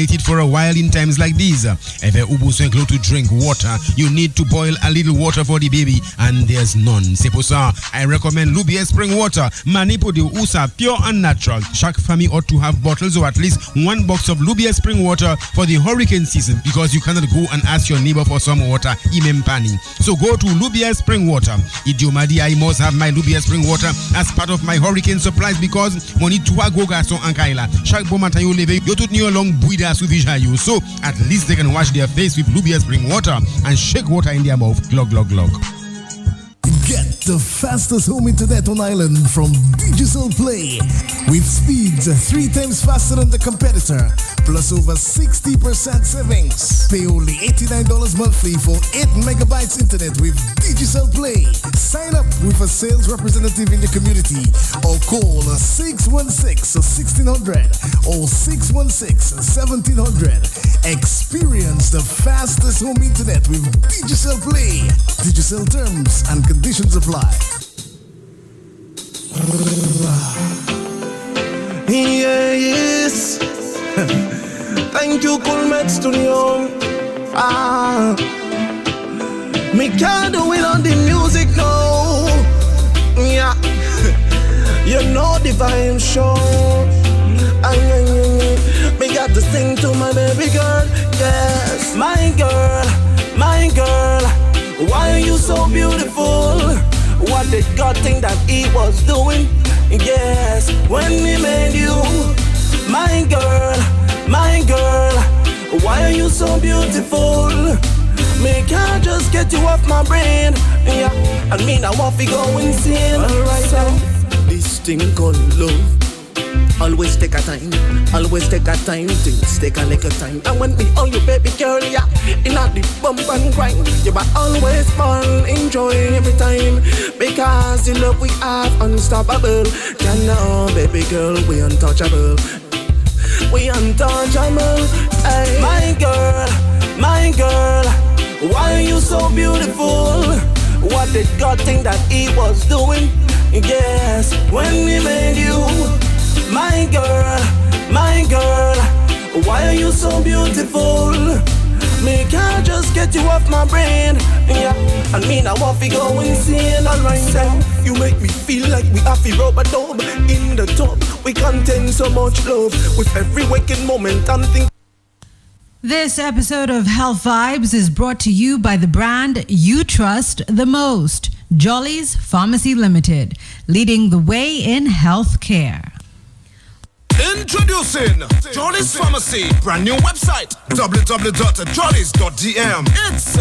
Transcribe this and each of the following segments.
created for a while in times like these. If a ubu senklo to drink water, you need to boil a little water for the baby, and there's none. Seposa, I recommend Lubia spring water. Manipo de Usa, pure and natural. Shark family ought to have bottles or at least one box of Lubia spring water for the hurricane season, because you cannot go and ask your neighbor for some water. Imempani. So go to Lubia spring water. Idiomadi, I must have my Lubia spring water as part of my hurricane supplies, because money to goga so ankaila. Shark bomata you leve, you took new long buida suvija you. So at least they can wash their face with Lubia spring water and shake water in their mouth. Glug, glug, glug. Get the fastest home internet on island from Digital Play with speeds 3 times faster than the competitor, plus over 60% savings. Pay only $89 monthly for 8 megabytes internet with Digital Play. Sign up with a sales representative in your community or call 616-1600 or 616-1700. Experience the fastest home internet with Digital Play. Digital terms and conditions apply. Yes. Thank you, Coolmet Studio. Me can't do it on the music, no. Yeah. You know the vibe show. Me got to sing to my baby girl. Yes, my girl, my girl. Why are you so beautiful? What did God think that he was doing? Yes, when he made you. My girl, my girl. Why are you so beautiful? Me can't just get you off my brain. Yeah, I mean I want to go insane. Alright, so this thing called love. Always take a time, always take a time. Things take a little time. And when me oh you baby girl, yeah, in a the bump and grind, you but always fun, enjoy every time. Because the love we have unstoppable. Can know baby girl, we untouchable. We untouchable. Hey. My girl, why are you so beautiful? What did God think that he was doing? Yes, when he made you. My girl, why are you so beautiful? Me can't just get you off my brain. Yeah, I mean I want to go insane. Alright, so you make me feel like we have to rub a dub in the tub. We contain so much love with every waking moment. I'm thinking. This episode of Health Vibes is brought to you by the brand you trust the most, Jolly's Pharmacy Limited, leading the way in healthcare. Introducing Jolly's Pharmacy, brand new website, www.jollies.dm. It's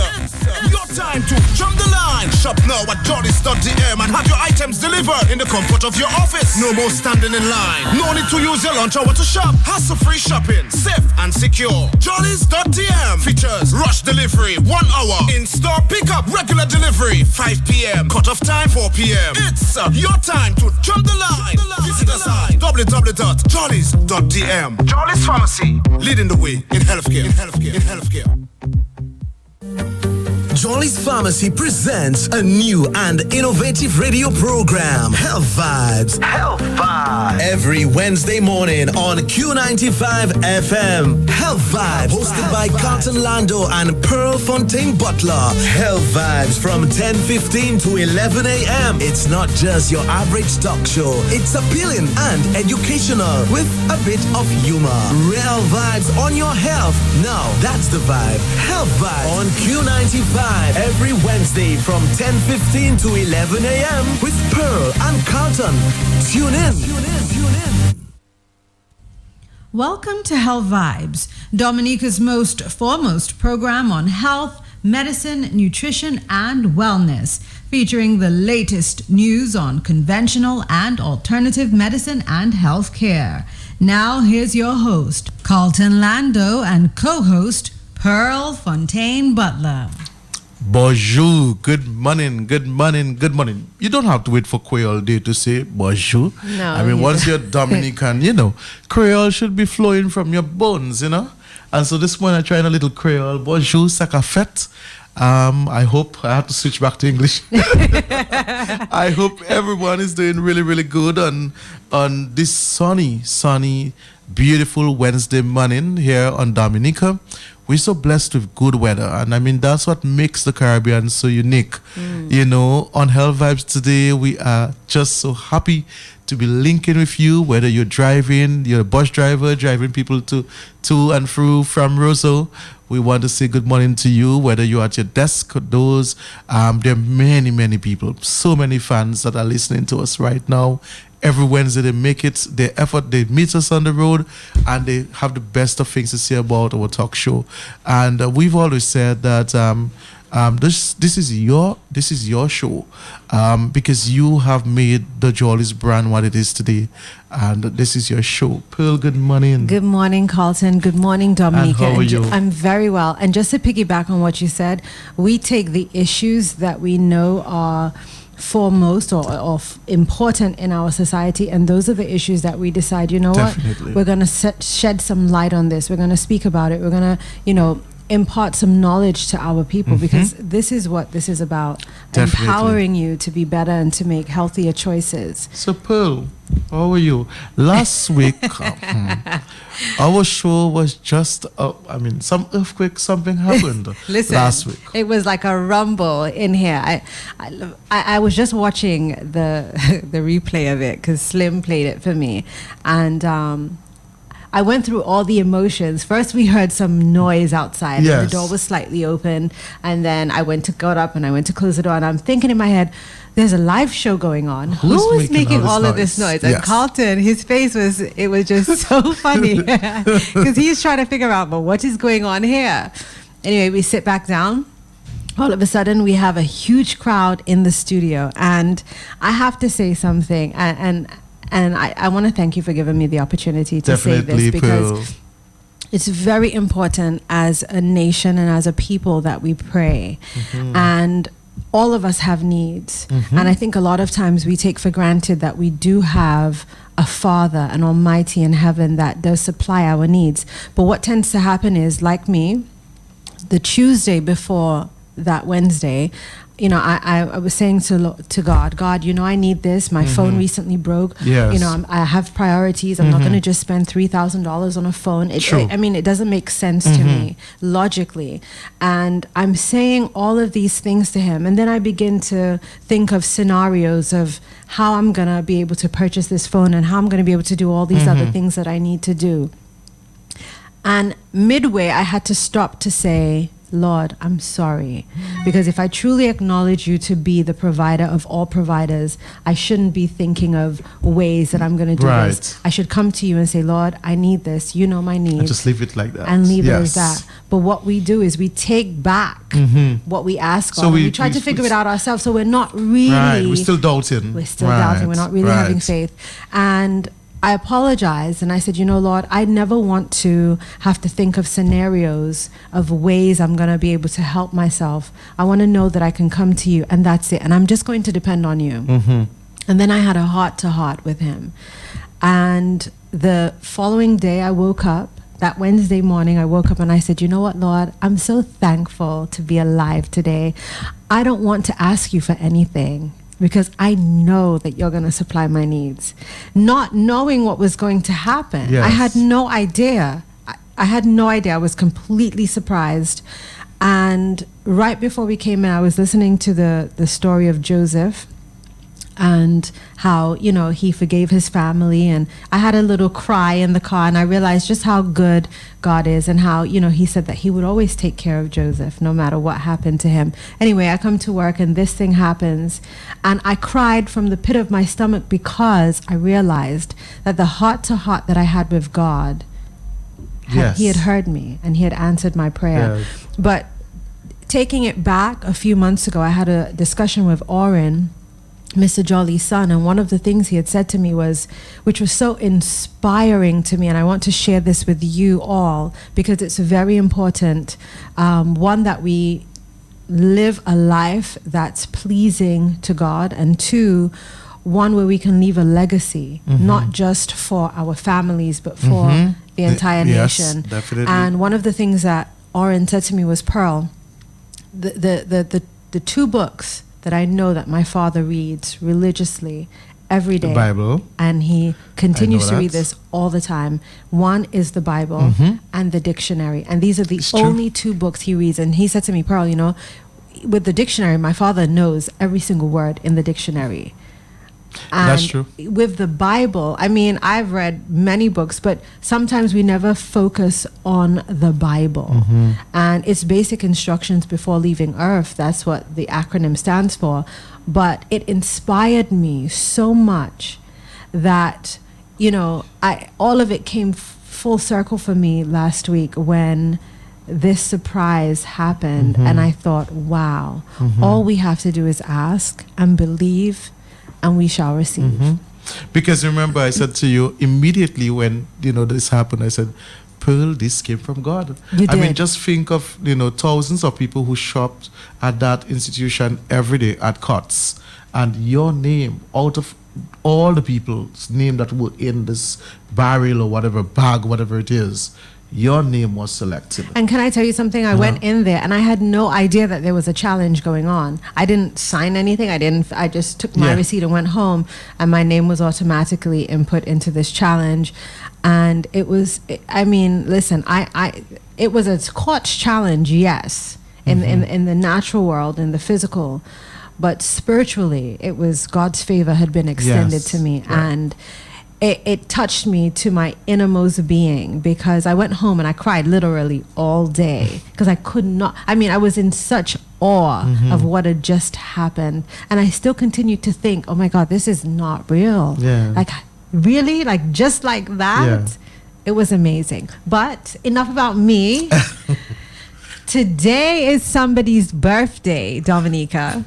your time to jump the line. Shop now at jollies.dm and have your items delivered in the comfort of your office. No more standing in line. No need to use your lunch hour to shop. Hassle-free shopping, safe and secure. Jollies.dm features rush delivery, 1 hour. In-store pickup, regular delivery, 5 p.m. Cut-off time, 4 p.m. It's your time to jump the line. Visit us at www.jollies.dm. Jolly's Pharmacy, leading the way in healthcare. Jolly's Pharmacy presents a new and innovative radio program, Health Vibes. Health Vibes. Every Wednesday morning on Q95 FM. Health Vibes, hosted by Carlton Lando and Pearl Fontaine Butler. Health Vibes from 10:15 to 11 a.m. It's not just your average talk show. It's appealing and educational with a bit of humor. Real vibes on your health. Now, that's the vibe. Health Vibes on Q95. Every Wednesday from 10:15 to 11 a.m. with Pearl and Carlton. Tune in. Welcome to Health Vibes, Dominica's most foremost program on health, medicine, nutrition, and wellness, featuring the latest news on conventional and alternative medicine and healthcare. Now, here's your host, Carlton Lando, and co-host, Pearl Fontaine Butler. Bonjour, good morning. You don't have to wait for Creole Day to say bonjour. No. I mean, once you're Dominican, Creole should be flowing from your bones, And so this morning I'm trying a little Creole. Bonjour, sakafet. I hope I have to switch back to English. I hope everyone is doing really, really good on this sunny beautiful Wednesday morning here on Dominica. We're so blessed with good weather, and I mean that's what makes the Caribbean so unique. You know, on Health Vibes today, we are just so happy to be linking with you, whether you're driving, you're a bus driver, driving people to and through from Roseau. We want to say good morning to you, whether you're at your desk or those. There are many people, so many fans that are listening to us right now. Every Wednesday they make it their effort, they meet us on the road, and they have the best of things to say about our talk show. And we've always said that this is your show, because you have made the Jollies brand what it is today, and this is your show. Pearl, good morning. Good morning, Carlton. Good morning, Dominica. And how are you? I'm very well. And just to piggyback on what you said, we take the issues that we know are foremost or important in our society, and those are the issues that we decide, you know Definitely. what, we're going to shed some light on this, we're going to speak about it, we're going to impart some knowledge to our people, because this is what this is about. Definitely. Empowering you to be better and to make healthier choices. So Pearl, how are you? Last week our show was just some earthquake, something happened. Listen, last week it was like a rumble in here. I was just watching the replay of it because Slim played it for me, and I went through all the emotions. First, we heard some noise outside. Yes. And the door was slightly open, and then got up and I went to close the door, and I'm thinking in my head, there's a live show going on. Who's Who is making all all this of this noise? noise? And Yes. Carlton, his face was just so funny because he's trying to figure out, but what is going on here? Anyway, we sit back down. All of a sudden, we have a huge crowd in the studio, and I have to say something, and I want to thank you for giving me the opportunity to say Definitely, this, because Pearl. it's very important as a nation and as a people that we pray. And all of us have needs. And I think a lot of times we take for granted that we do have a Father, an Almighty in heaven that does supply our needs. But what tends to happen is, like me, the Tuesday before that Wednesday, I was saying to God, I need this. My phone recently broke. Yes. I have priorities. I'm not going to just spend $3,000 on a phone. True. It doesn't make sense to me logically. And I'm saying all of these things to him. And then I begin to think of scenarios of how I'm going to be able to purchase this phone and how I'm going to be able to do all these other things that I need to do. And midway, I had to stop to say, Lord, I'm sorry, because if I truly acknowledge you to be the provider of all providers, I shouldn't be thinking of ways that I'm going to do Right. this. I should come to you and say, Lord, I need this. You know my needs. And just leave it like that. And leave it Yes. as that. But what we do is we take back what we ask So of, and we- we try we- to figure we- it out ourselves. So we're not really... Right, we're still doubting. doubting. We're not really having Right. faith. And I apologized, and I said, Lord, I never want to have to think of scenarios of ways I'm going to be able to help myself. I want to know that I can come to you, and that's it. And I'm just going to depend on you. And then I had a heart-to-heart with him. And the following day, I woke up. That Wednesday morning, I woke up and I said, you know what, Lord? I'm so thankful to be alive today. I don't want to ask you for anything, because I know that you're going to supply my needs. Not knowing what was going to happen. Yes. I had no idea. I had no idea. I was completely surprised. And right before we came in, I was listening to the story of Joseph and how, he forgave his family. And I had a little cry in the car, and I realized just how good God is, and how, he said that he would always take care of Joseph no matter what happened to him. Anyway, I come to work and this thing happens, and I cried from the pit of my stomach, because I realized that the heart-to-heart that I had with God, Yes. he had heard me and he had answered my prayer. Yes. But taking it back a few months ago, I had a discussion with Oren, Mr. Jolly's son, and one of the things he had said to me which was so inspiring to me, and I want to share this with you all because it's very important. One, that we live a life that's pleasing to God, and two, one where we can leave a legacy, not just for our families, but for the entire Yes, nation. definitely. And one of the things that Oren said to me was, Pearl, the two books that I know that my father reads religiously every day. Bible. And he continues to that. read this all the time. One is the Bible and the dictionary. And these are the only two books he reads. And he said to me, Pearl, you know, with the dictionary, my father knows every single word in the dictionary. And That's true. with the Bible, I mean, I've read many books, but sometimes we never focus on the Bible. And it's basic instructions before leaving earth. That's what the acronym stands for. But it inspired me so much that, you know, all of it came full circle for me last week when this surprise happened. And I thought, wow, all we have to do is ask and believe, and we shall receive. Because remember, I said to you immediately when, you know, this happened, I said, Pearl, this came from God. You I mean, did. just think of, you know, thousands of people who shopped at that institution every day at Cots, and your name, out of all the people's name that were in this barrel or whatever, bag, whatever it is, your name was selected. And can I tell you something? I went in there and I had no idea that there was a challenge going on. I didn't sign anything. I just took my receipt and went home, and my name was automatically input into this challenge. And it was, I mean, listen, it was a Scotch challenge, yes, in the natural world, in the physical, but spiritually, it was God's favor had been extended to me. Right. And it touched me to my innermost being, because I went home and I cried literally all day because I could not. I mean, I was in such awe of what had just happened, and I still continue to think, oh my God, this is not real. Yeah. Like, really? Like, just like that? Yeah. It was amazing. But enough about me. Today is somebody's birthday, Dominica.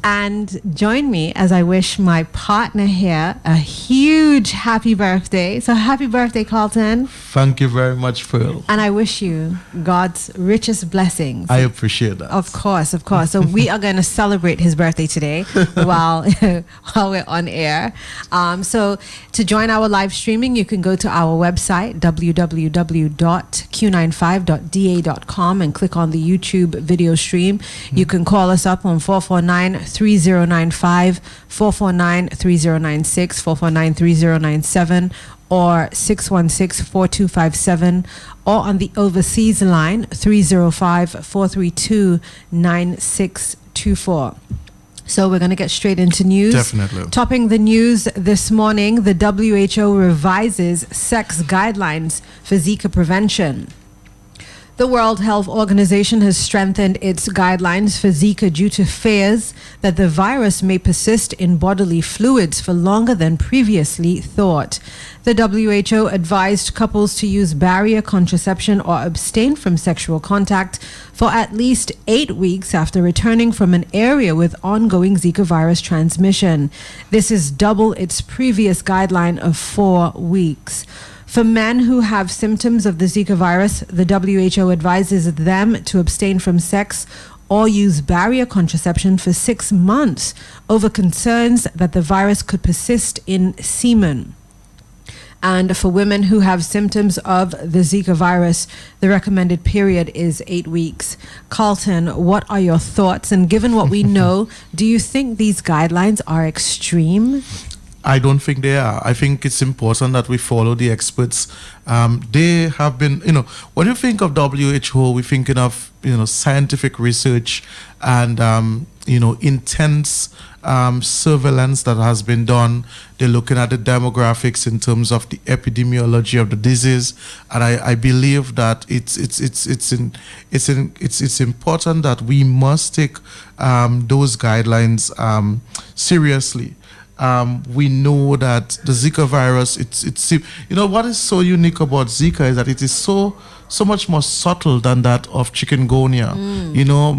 And join me as I wish my partner here a huge happy birthday. So happy birthday, Carlton. Thank you very much, Pearl. And I wish you God's richest blessings. I appreciate that. Of course, of course. So we are going to celebrate his birthday today while we're on air. So to join our live streaming, you can go to our website, www.q95.da.com, and click on the YouTube video stream. You can call us up on 449-3095, 449-3096, 449-3097, or 616-4257, or on the overseas line 305-432-9624. So we're going to get straight into news. Definitely. Topping the news this morning, the WHO revises sex guidelines for Zika prevention. The World Health Organization has strengthened its guidelines for Zika due to fears that the virus may persist in bodily fluids for longer than previously thought. The WHO advised couples to use barrier contraception or abstain from sexual contact for at least 8 weeks after returning from an area with ongoing Zika virus transmission. This is double its previous guideline of 4 weeks. For men who have symptoms of the Zika virus, the WHO advises them to abstain from sex or use barrier contraception for 6 months over concerns that the virus could persist in semen. And for women who have symptoms of the Zika virus, the recommended period is 8 weeks. Carlton, what are your thoughts? And given what we know, do you think these guidelines are extreme? I don't think they are. I think it's important that we follow the experts. They have been, when you think of WHO, we're thinking of, scientific research and, intense surveillance that has been done. They're looking at the demographics in terms of the epidemiology of the disease, and I believe that it's important that we must take those guidelines seriously. We know that the Zika virus, what is so unique about Zika is that it is so much more subtle than that of chikungunya.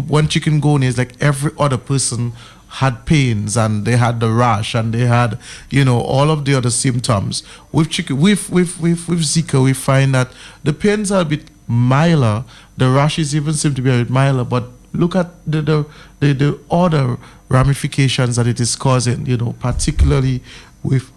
When chikungunya is like every other person had pains and they had the rash and they had, all of the other symptoms. With Zika, we find that the pains are a bit milder. The rashes even seem to be a bit milder, but look at the other ramifications that it is causing, particularly with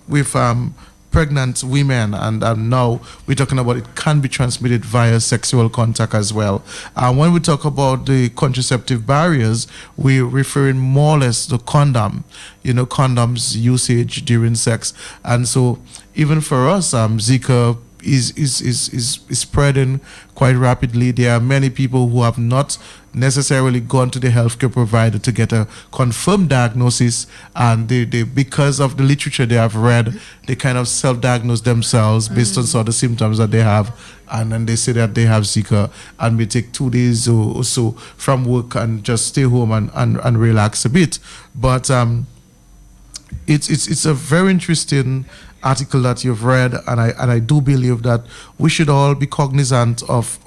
pregnant women, and now we're talking about it can be transmitted via sexual contact as well. When we talk about the contraceptive barriers, we're referring more or less to condom, condoms usage during sex. And so even for us, Zika is spreading quite rapidly. There are many people who have not necessarily gone to the healthcare provider to get a confirmed diagnosis, and they because of the literature they have read, they kind of self-diagnose themselves based on sort of symptoms that they have, and then they say that they have Zika, and we take 2 days or so from work and just stay home and relax a bit. But it's a very interesting article that you've read, and I do believe that we should all be cognizant of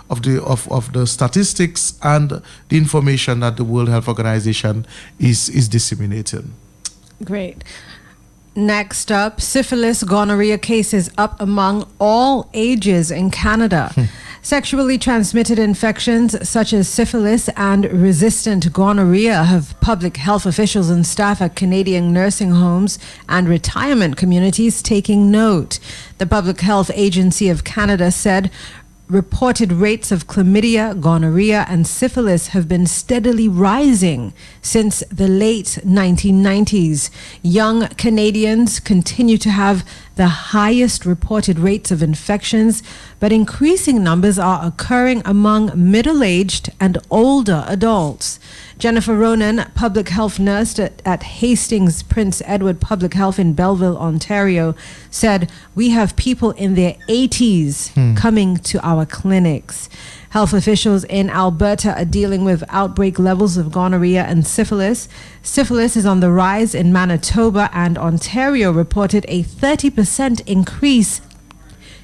the statistics and the information that the World Health Organization is disseminating. Great. Next up, syphilis, gonorrhea cases up among all ages in Canada. Sexually transmitted infections such as syphilis and resistant gonorrhea have public health officials and staff at Canadian nursing homes and retirement communities taking note. The Public Health Agency of Canada said reported rates of chlamydia, gonorrhea, and syphilis have been steadily rising since the late 1990s. Young Canadians continue to have the highest reported rates of infections, but increasing numbers are occurring among middle-aged and older adults. Jennifer Ronan, public health nurse at Hastings Prince Edward Public Health in Belleville, Ontario, said, "We have people in their 80s coming to our clinics." Health officials in Alberta are dealing with outbreak levels of gonorrhea and syphilis. Syphilis is on the rise in Manitoba, and Ontario reported a 30% increase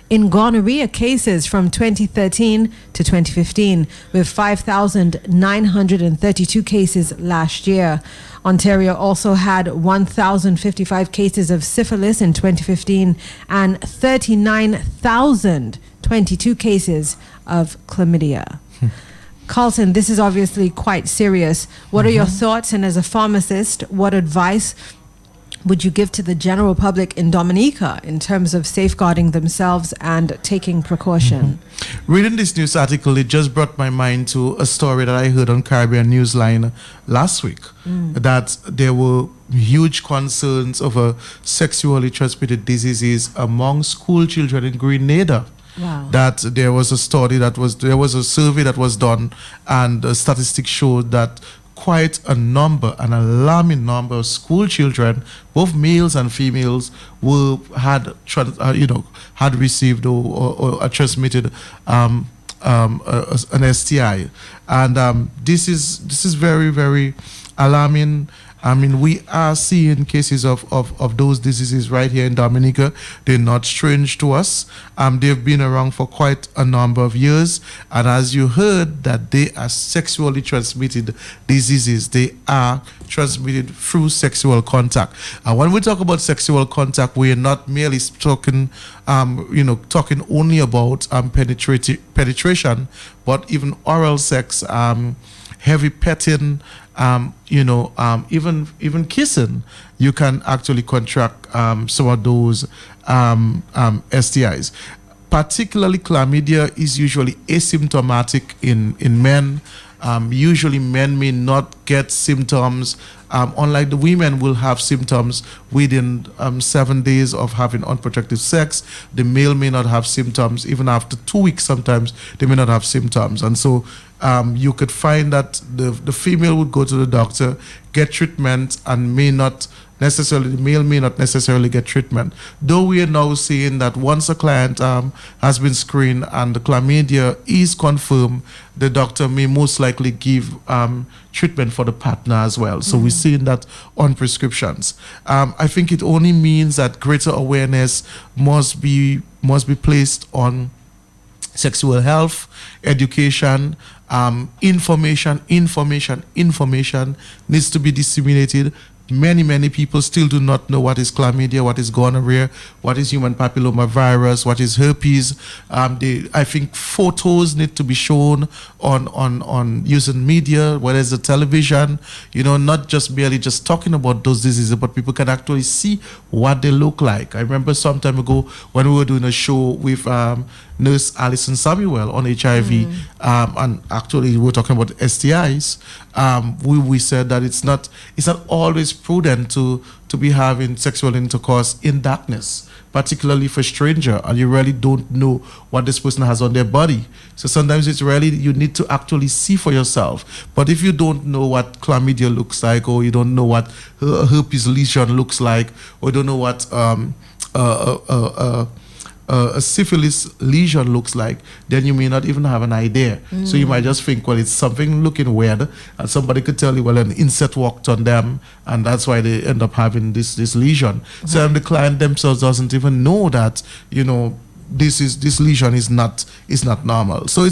in gonorrhea cases from 2013 to 2015, with 5,932 cases last year. Ontario also had 1,055 cases of syphilis in 2015 and 39,022 cases of chlamydia. Carlton, this is obviously quite serious. What are your thoughts? And as a pharmacist, what advice would you give to the general public in Dominica in terms of safeguarding themselves and taking precaution? Reading this news article, it just brought my mind to a story that I heard on Caribbean Newsline last week, that there were huge concerns over sexually transmitted diseases among school children in Grenada. Wow. That there was a survey that was done, and the statistics showed that quite an alarming number of school children, both males and females, had received or transmitted an STI, and this is very, very alarming. I mean, we are seeing cases of those diseases right here in Dominica. They're not strange to us. They've been around for quite a number of years. And as you heard, that they are sexually transmitted diseases. They are transmitted through sexual contact. And when we talk about sexual contact, we are not merely talking only about penetration, but even oral sex, heavy petting, even kissing, you can actually contract some of those STIs. Particularly chlamydia is usually asymptomatic in men. Usually men may not get symptoms, unlike the women will have symptoms within 7 days of having unprotected sex. The male may not have symptoms. Even after 2 weeks, sometimes they may not have symptoms. And so you could find that the female would go to the doctor, get treatment, and the male may not necessarily get treatment. Though we are now seeing that once a client has been screened and the chlamydia is confirmed, the doctor may most likely give treatment for the partner as well. So we're seeing that on prescriptions. I think it only means that greater awareness must be placed on sexual health, education, information needs to be disseminated many people still do not know what is chlamydia, what is gonorrhea, what is human papilloma virus, what is herpes. I think photos need to be shown on using media, whether it's the television, not just merely just talking about those diseases, but people can actually see what they look like. I remember some time ago when we were doing a show with Nurse Alison Samuel on HIV, and actually we were talking about STIs. We said that it's not always prudent to be having sexual intercourse in darkness, particularly for a stranger, and you really don't know what this person has on their body. So sometimes it's really, you need to actually see for yourself. But if you don't know what chlamydia looks like, or you don't know what herpes lesion looks like, or you don't know what a syphilis lesion looks like, then you may not even have an idea. So you might just think, well, it's something looking weird, and somebody could tell you, well, an insect walked on them, and that's why they end up having this lesion. So the client themselves doesn't even know that, this lesion is not normal. So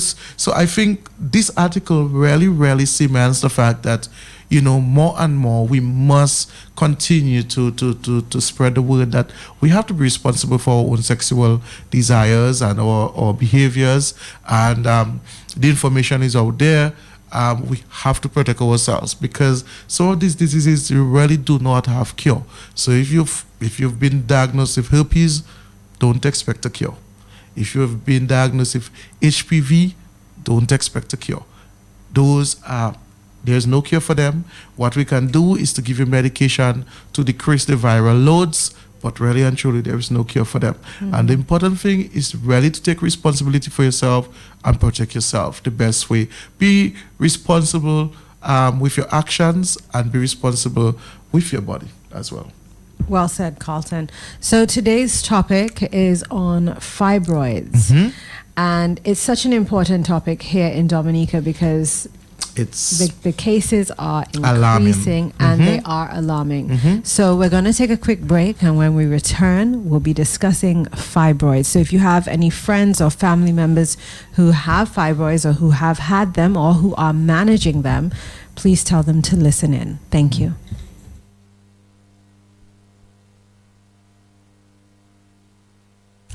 I think this article really cements the fact that, more and more we must continue to spread the word that we have to be responsible for our own sexual desires and our behaviors, and the information is out there. We have to protect ourselves, because some of these diseases really do not have cure. So if you've been diagnosed with herpes, don't expect a cure. If you have been diagnosed with HPV, don't expect a cure. There's no cure for them. What we can do is to give you medication to decrease the viral loads, but really and truly there is no cure for them. And the important thing is really to take responsibility for yourself and protect yourself the best way. Be responsible with your actions, and be responsible with your body as well. Well said, Carlton. So today's topic is on fibroids. And it's such an important topic here in Dominica, because the cases are increasing and they are alarming. So we're going to take a quick break, and when we return, we'll be discussing fibroids. So if you have any friends or family members who have fibroids, or who have had them, or who are managing them, please tell them to listen in. Thank you.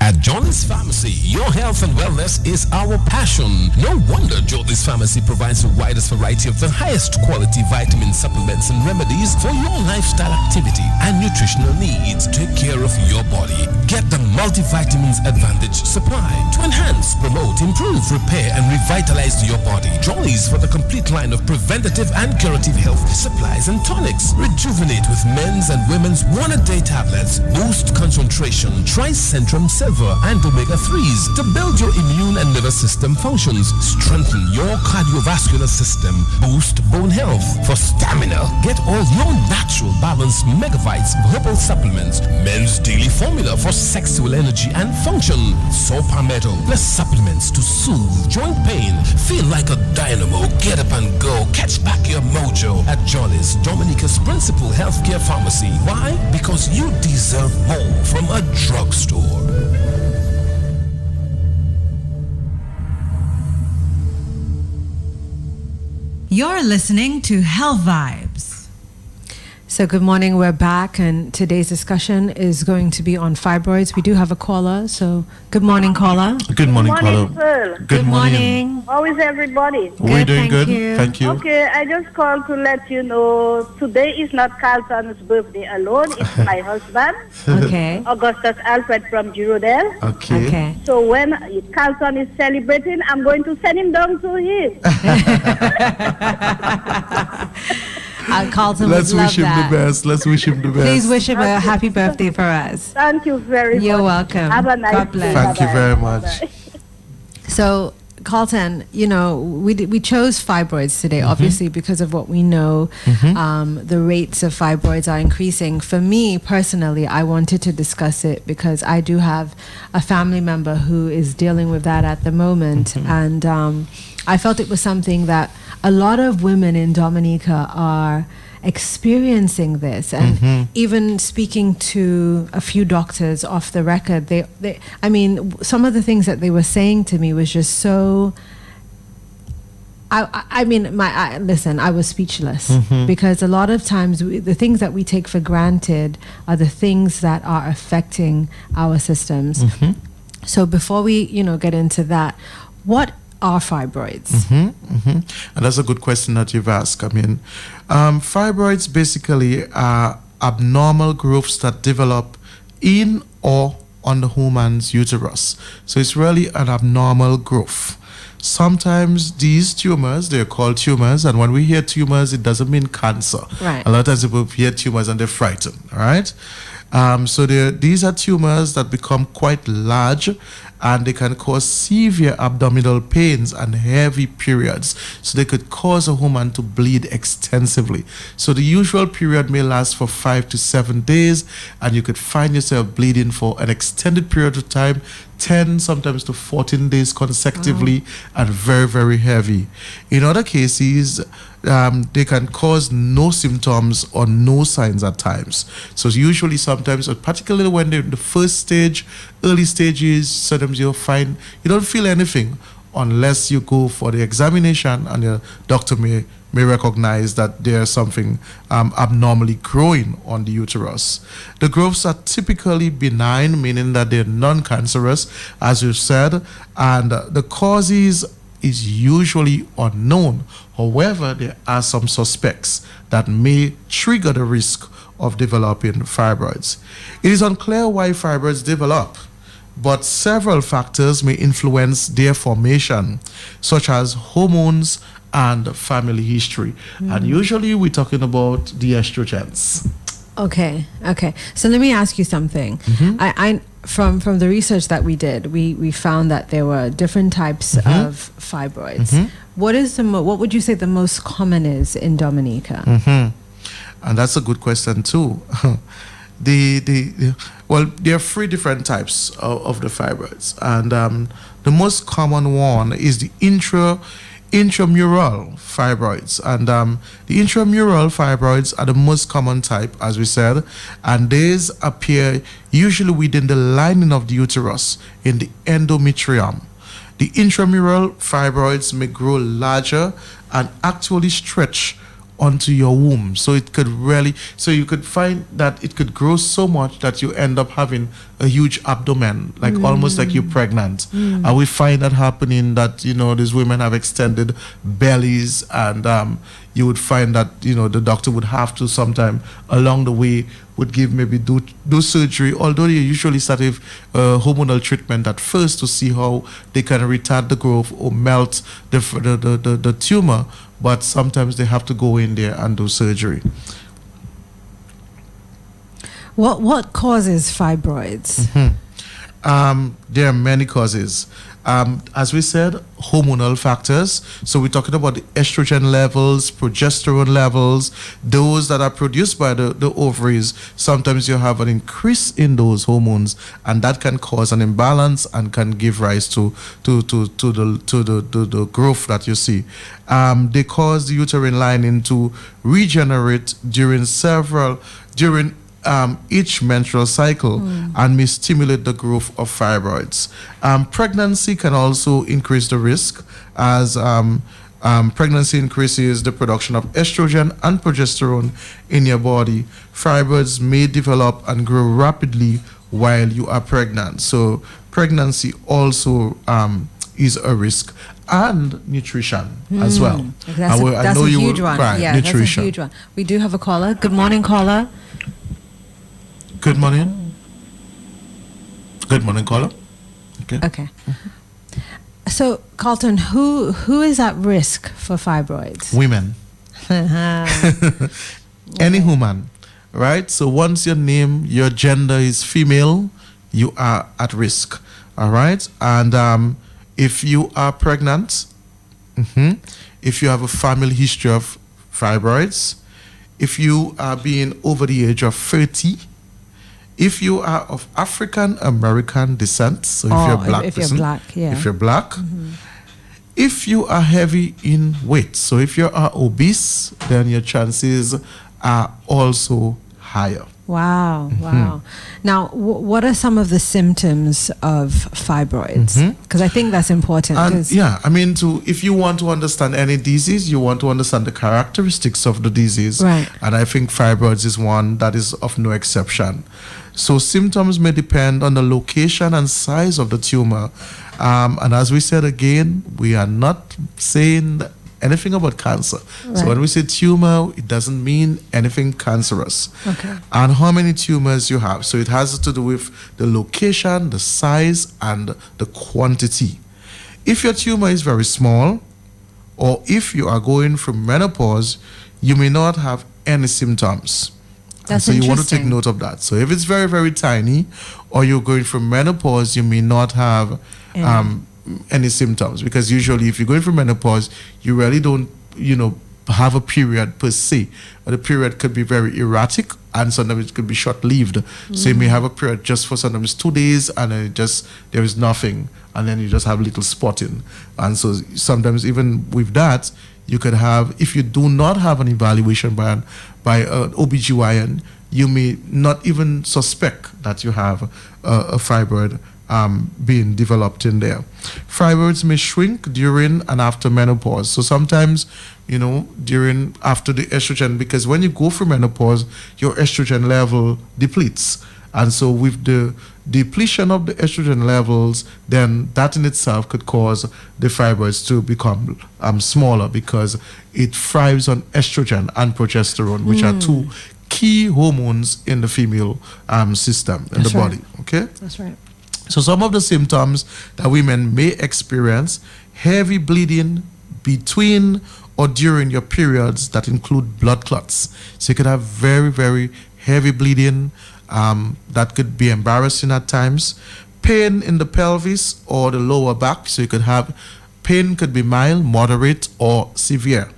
At Johnny's Pharmacy, your health and wellness is our passion. No wonder Johnny's Pharmacy provides the widest variety of the highest quality vitamin supplements and remedies for your lifestyle activity and nutritional needs. Take care of your body. Get the multivitamins advantage supply to enhance, promote, improve, repair, and revitalize your body. Johnny's for the complete line of preventative and curative health supplies and tonics. Rejuvenate with men's and women's one-a-day tablets. Boost concentration. Tricentrum Silver and omega-3s to build your immune and nervous system functions, strengthen your cardiovascular system, boost bone health. For stamina, get all your natural balanced megavites herbal supplements, men's daily formula for sexual energy and function, soap palmetto plus supplements to soothe joint pain. Feel like a dynamo, get up and go, catch back your mojo at Jolly's, Dominica's principal healthcare pharmacy. Why? Because you deserve more from a drugstore. You're listening to Health Vibes. So good morning, we're back, and today's discussion is going to be on fibroids. We do have a caller, so good morning, caller. Good morning, caller. Sir. Good morning. How is everybody? We're doing good. you. Thank you. Okay, I just called to let you know today is not Carlton's birthday alone. It's my husband, Okay. Augustus Alfred from Girodel. Okay. So when Carlton is celebrating, I'm going to send him down to him. Carlton Let's would love wish him that. the best. Let's wish him the best. Please wish him a happy birthday for us. Thank you very much. You're welcome. Have a nice God day. bless. Thank you Bye-bye. very much. Bye-bye. So, Carlton, we chose fibroids today, obviously, because of what we know. The rates of fibroids are increasing. For me, personally, I wanted to discuss it because I do have a family member who is dealing with that at the moment. And I felt it was something that a lot of women in Dominica are experiencing this, and even speaking to a few doctors off the record, they some of the things that they were saying to me was just so I mean, listen, I was speechless because a lot of times the things that we take for granted are the things that are affecting our systems. So before we, get into that, what are fibroids? And that's a good question that you've asked. I mean, fibroids basically are abnormal growths that develop in or on the woman's uterus. So it's really an abnormal growth. Sometimes these tumors, they're called tumors, and when we hear tumors, it doesn't mean cancer. Right. A lot of times people hear tumors and they're frightened, all right? So these are tumors that become quite large, and they can cause severe abdominal pains and heavy periods. So they could cause a woman to bleed extensively. So the usual period may last for 5 to 7 days, and you could find yourself bleeding for an extended period of time, 10 sometimes to 14 days consecutively, and very, very heavy. In other cases, they can cause no symptoms or no signs at times. So usually sometimes, particularly when they're in the first stage, early stages, sometimes you'll find you don't feel anything unless you go for the examination, and your doctor may recognize that there's something abnormally growing on the uterus. The growths are typically benign, meaning that they're non-cancerous, as you said, and the causes is usually unknown. However, there are some suspects that may trigger the risk of developing fibroids. It is unclear why fibroids develop, but several factors may influence their formation, such as hormones and family history. And usually we're talking about the estrogens. Okay. So let me ask you something. I from the research that we did, we found that there were different types of fibroids. What is what would you say the most common is in Dominica? And that's a good question too. Well, there are 3 different types of the fibroids, and the most common one is the intramural fibroids, and the intramural fibroids are the most common type, as we said, and these appear usually within the lining of the uterus in the endometrium. The intramural fibroids may grow larger and actually stretch onto your womb, so you could find that it could grow so much that you end up having a huge abdomen, like almost like you're pregnant. And we find that happening, that these women have extended bellies, and you would find that the doctor would have to sometime along the way would give maybe do surgery, although they usually start with hormonal treatment at first to see how they can retard the growth or melt the tumor, but sometimes they have to go in there and do surgery. What causes fibroids? There are many causes. As we said, hormonal factors. So we're talking about the estrogen levels, progesterone levels, those that are produced by the ovaries. Sometimes you have an increase in those hormones, and that can cause an imbalance and can give rise to the growth that you see. They cause the uterine lining to regenerate during each menstrual cycle and may stimulate the growth of fibroids. Pregnancy can also increase the risk, as pregnancy increases the production of estrogen and progesterone in your body. Fibroids may develop and grow rapidly while you are pregnant. So pregnancy also is a risk. And nutrition as well. That's a huge one. Yeah, nutrition. That's a huge one. We do have a caller. Good morning, caller. Good morning. Good morning, caller. Okay. So, Carlton, who is at risk for fibroids? Women. Any woman, right? So once your gender is female, you are at risk. All right? And if you are pregnant, if you have a family history of fibroids, if you are being over the age of 30, if you are of African American descent, so if you're a black person, if you're black, if you are heavy in weight, so if you are obese, then your chances are also higher. Wow, wow. Now, what are some of the symptoms of fibroids? Because I think that's important. And yeah, I mean, if you want to understand any disease, you want to understand the characteristics of the disease. Right. And I think fibroids is one that is of no exception. So symptoms may depend on the location and size of the tumor. And as we said again, we are not saying anything about cancer. Right. So when we say tumor, it doesn't mean anything cancerous. Okay. And how many tumors you have. So it has to do with the location, the size, and the quantity. If your tumor is very small, or if you are going through menopause, you may not have any symptoms. That's so you want to take interesting. note of that. So if it's very, very tiny, or you're going through menopause, you may not have any symptoms, because usually if you're going through menopause, you really don't, have a period per se. But the period could be very erratic, and sometimes it could be short-lived. So you may have a period just for sometimes 2 days, and then there is nothing, and then you just have little spotting. And so sometimes even with that, you could have, if you do not have an evaluation by an OBGYN, you may not even suspect that you have a fibroid being developed in there. Fibroids may shrink during and after menopause. So sometimes, after the estrogen, because when you go through menopause, your estrogen level depletes. And so with the depletion of the estrogen levels, then that in itself could cause the fibroids to become smaller, because it thrives on estrogen and progesterone, which are two key hormones in the female system in the body. Okay? That's right. So some of the symptoms that women may experience: heavy bleeding between or during your periods that include blood clots. So you could have very, very heavy bleeding that could be embarrassing at times. Pain in the pelvis or the lower back. So you could have pain, could be mild, moderate, or severe.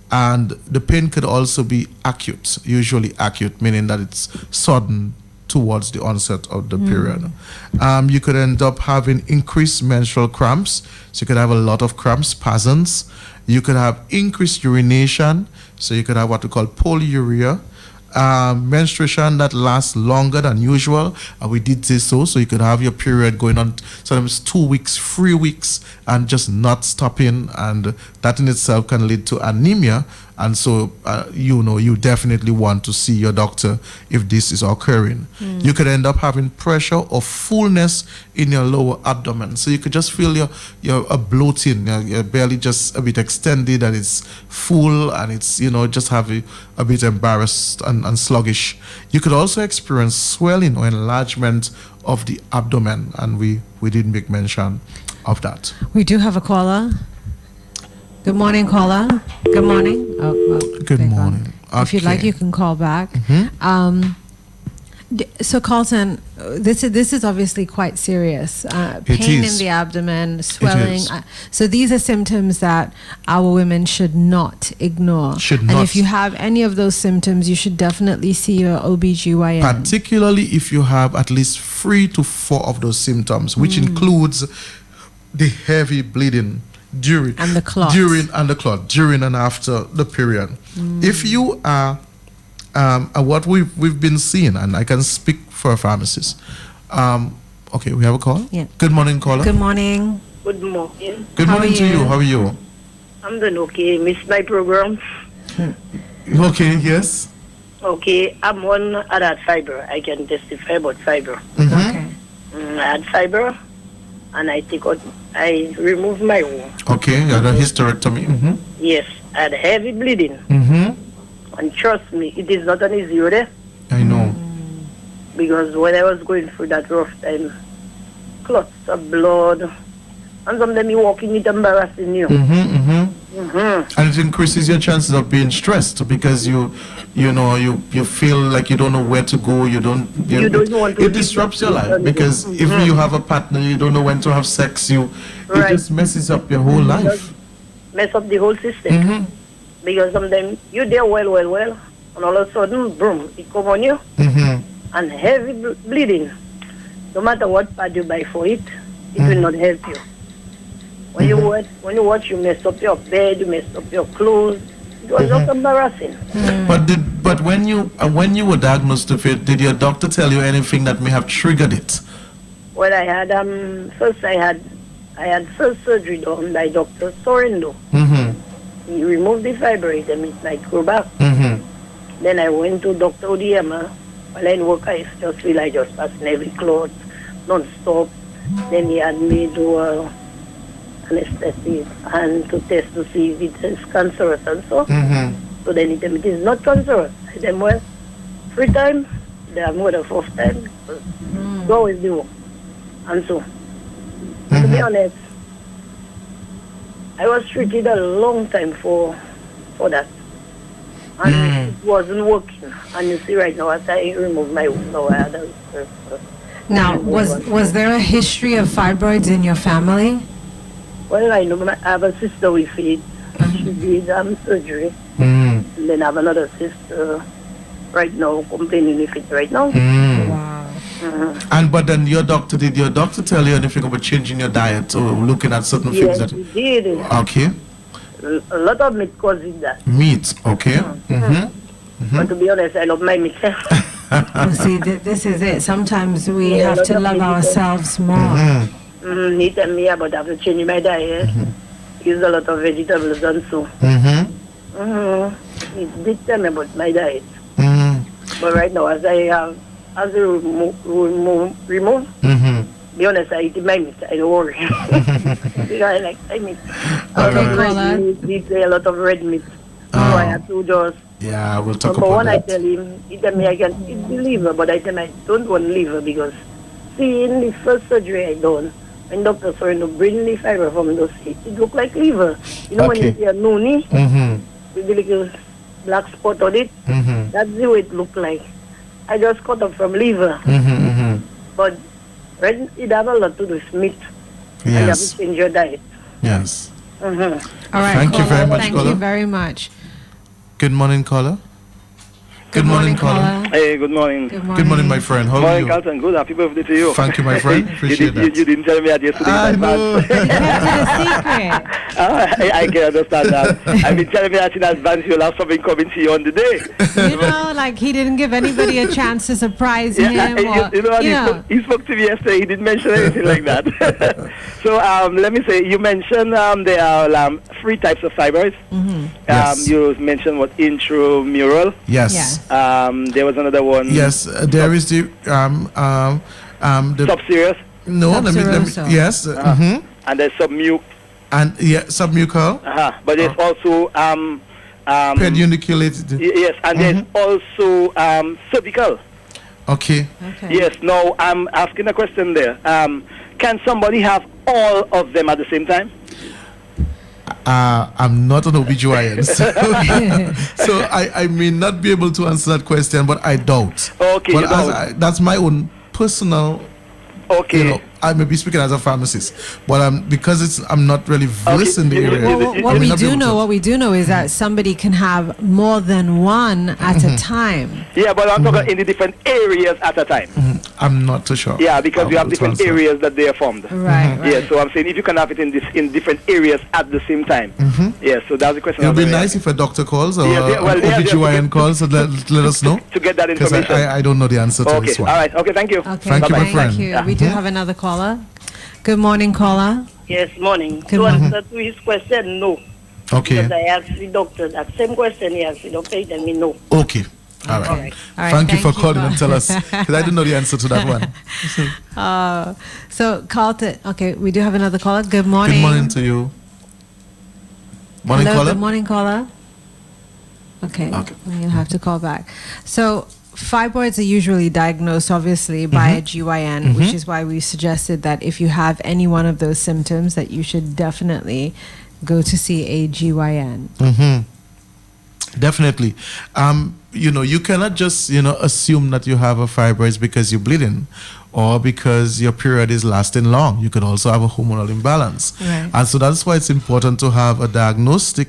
And the pain could also be acute, usually acute, meaning that it's sudden towards the onset of the period. You could end up having increased menstrual cramps. So you could have a lot of cramps, spasms. You could have increased urination. So you could have what we call polyuria. Menstruation that lasts longer than usual. We did say so. So you could have your period going on sometimes 2 weeks, 3 weeks, and just not stopping. And that in itself can lead to anemia. And so, you definitely want to see your doctor if this is occurring. You could end up having pressure or fullness in your lower abdomen. So you could just feel your bloating, your belly just a bit extended, and it's full, and it's, just have a bit embarrassed and sluggish. You could also experience swelling or enlargement of the abdomen, and we did make mention of that. We do have a caller. Good morning, caller. Good morning. Good morning. If you'd like, you can call back. So, Carlton, this is obviously quite serious. Pain in the abdomen, swelling. So these are symptoms that our women should not ignore. And if you have any of those symptoms, you should definitely see your OBGYN. Particularly if you have at least 3 to 4 of those symptoms, which includes the heavy bleeding during and the clot during and after the period. If you are what we've been seeing, and I can speak for a pharmacist. Okay, we have a call. Yeah. Good morning, caller. Good morning. Good morning. Good morning to you. How are you? I'm doing okay. Miss my program. Okay. Yes. Okay, I'm on that fiber. I can testify about fiber. Okay. I had fiber, and I removed my womb. Okay, you had a hysterectomy. Yes, I had heavy bleeding. And trust me, it is not an easy road. I know. Because when I was going through that rough time, clots of blood, and sometimes you walking, it embarrassing you. And it increases your chances of being stressed, because you feel like you don't know where to go. You don't want to. It disrupts your life, because if you have a partner, you don't know when to have sex. It just messes up your whole life. Mess up the whole system. Because sometimes you're there well, and all of a sudden, boom, it come on you, and heavy bleeding. No matter what pad you buy for it, it will not help you. When you watch, you mess up your bed, you mess up your clothes. It was just embarrassing. But But when you were diagnosed with it, did your doctor tell you anything that may have triggered it? Well, I had first I had first surgery done by Dr. Sorindo. He removed the fibroid and it might grow back. Then I went to Dr. Odiema. While I work, I just feel I just passing every cloth non-stop. Then he had me do anesthetic and to test to see if it is cancerous and so. So then he told me it is not cancerous. I said, well, free time, they have more than fourth time. So always do. And so, to be honest, I was treated a long time for that. And it wasn't working. And you see right now, as I removed my womb, now I had a... Now, was there a history of fibroids in your family? Well, I know I have a sister with it. She did surgery. And then I have another sister right now, complaining with it right now. Wow. And but then did your doctor tell you anything about changing your diet or looking at certain things Yes, that? he did. Okay. A lot of meat causes that. Meat, okay. But to be honest, I love my meat. You see, this is it. Sometimes we have to love ourselves more. He tell me about have to change my diet. Use a lot of vegetables and so. He did tell me about my diet. But right now, as I remove, be honest, I eat my meat. I don't worry. Because I like my meat. A lot of red meat. So I have to just... Yeah, we'll talk Number about one, that. I tell him, he tell me I can eat the liver, but I tell him I don't want liver because, see, in the first surgery I done, when Dr. Sorino bring the fiber from those seeds, it look like liver. You know when you see a noni, with the little black spot on it, that's the way it look like. I just cut off from liver. But it have a lot to do with meat. And you have to change your diet. Yes. All right. Thank you very much, Thank caller. you very much. Good morning, caller. Good morning, caller. Hey, good morning. Good morning, my friend. How are Morning, you? Carlton. Good. Happy birthday to you. Thank you, my friend. Appreciate that. You didn't tell me that yesterday. I know. I can understand that. I've been telling me that in advance you'll have something coming to you on the day. You know, like he didn't give anybody a chance to surprise him. He spoke to me yesterday. He didn't mention anything like that. So let me say, you mentioned there are 3 types of fibroids. Yes. You mentioned what intramural. Yes. There was another one. Yes, there is the the Subserious. no. Let me yes. And there's submuc. And submucal. But there's also Pedunculated. yes, and there's also cervical. Okay. Yes. Now I'm asking a question there. Can somebody have all of them at the same time? I'm not an OBGYN, so I may not be able to answer that question, but I doubt. Okay, but that's my own personal. Okay. You know, I may be speaking as a pharmacist, but because I'm not really versed in the area. What we do know is that somebody can have more than one at a time. Yeah, but I'm talking in the different areas at a time. I'm not too sure. Yeah, because you have different areas that they are formed. Right. Yeah, so I'm saying if you can have it in different areas at the same time. Yeah, so that's the question. It would be nice if a doctor calls or OBGYN calls, so let us know. To get that information. Because I don't know the answer to this one. All right. Okay, thank you. Okay, Thank you, my friend. Thank you. We do have another caller. Good morning, caller. Yes, morning. Good To morning. answer to his question, no. Okay. Because I asked the doctor that same question he asked the doctor, he told me no. Okay. All right. All right, Thank you for thank you calling for- and tell us, because I didn't know the answer to that one. So, Carlton, okay, we do have another caller. Good morning. Good morning to you. Morning, Hello, caller. good morning, caller. Okay, you'll have to call back. So, fibroids are usually diagnosed, obviously, by a GYN, which is why we suggested that if you have any one of those symptoms, that you should definitely go to see a GYN. Definitely. You cannot just, assume that you have a fibroids because you're bleeding or because your period is lasting long. You could also have a hormonal imbalance. Right. And so that's why it's important to have a diagnostic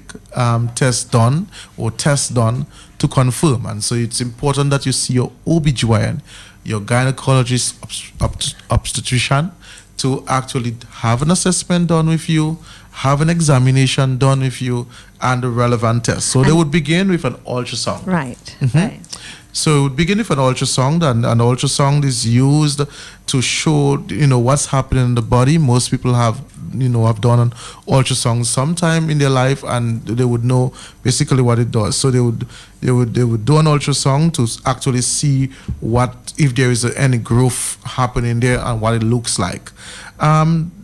test done or test done to confirm. And so it's important that you see your OBGYN, your gynecologist, obstetrician, to actually have an assessment done with you have an examination done with you and the relevant tests. So they would begin with an ultrasound. Right. Mhm. Right. So it would begin with an ultrasound, and an ultrasound is used to show, what's happening in the body. Most people have done an ultrasound sometime in their life, and they would know basically what it does. So they would do an ultrasound to actually see if there is any growth happening there and what it looks like.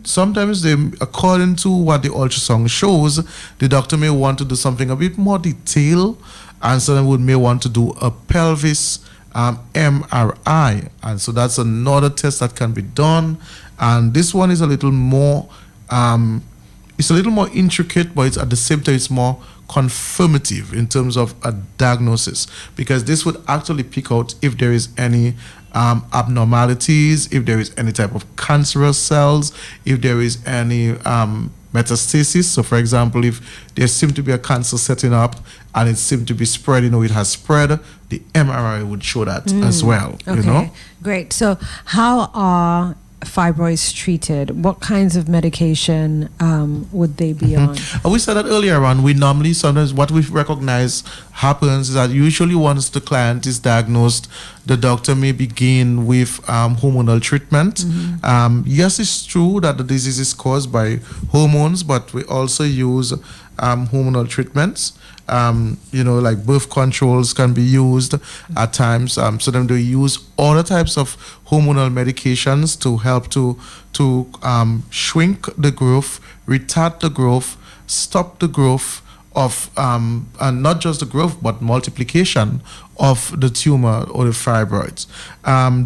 Sometimes according to what the ultrasound shows, the doctor may want to do something a bit more detailed, and some may want to do a pelvis MRI, and so that's another test that can be done. And this one is a little more, it's a little more intricate, but it's at the same time it's more confirmative in terms of a diagnosis, because this would actually pick out if there is any abnormalities, if there is any type of cancerous cells, if there is any metastasis. So for example, if there seems to be a cancer setting up and it seems to be spreading, or it has spread, the MRI would show that as well. Okay, great. So how are fibroids treated? What kinds of medication would they be on? We said that earlier on. We normally, sometimes what we recognize happens is that usually once the client is diagnosed, the doctor may begin with hormonal treatment. Yes, it's true that the disease is caused by hormones, but we also use hormonal treatments. Like birth controls can be used at times. So then they use other types of hormonal medications to help to shrink the growth, retard the growth, stop the growth of, and not just the growth, but multiplication of the tumor or the fibroids.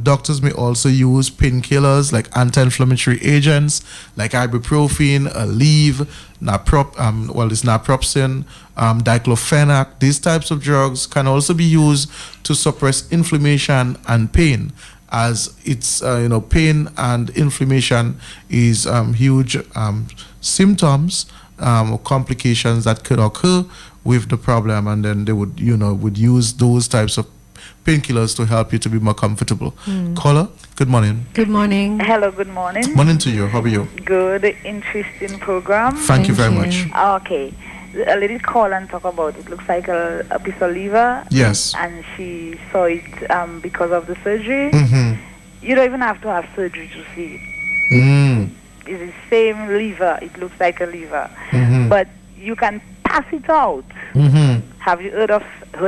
Doctors may also use painkillers like anti-inflammatory agents like ibuprofen, Aleve, naproxen, diclofenac. These types of drugs can also be used to suppress inflammation and pain, as it's pain and inflammation is huge symptoms or complications that could occur with the problem, and then they would use those types of painkillers to help you to be more comfortable. Caller, good morning. Good morning. Hello, good morning. Morning to you. How are you? Good, interesting program. Thank you very much. Okay. A lady call and talk about it. Looks like a piece of liver. Yes. And she saw it because of the surgery. You don't even have to have surgery to see it. It's the same liver. It looks like a liver. But you can pass it out. Have you heard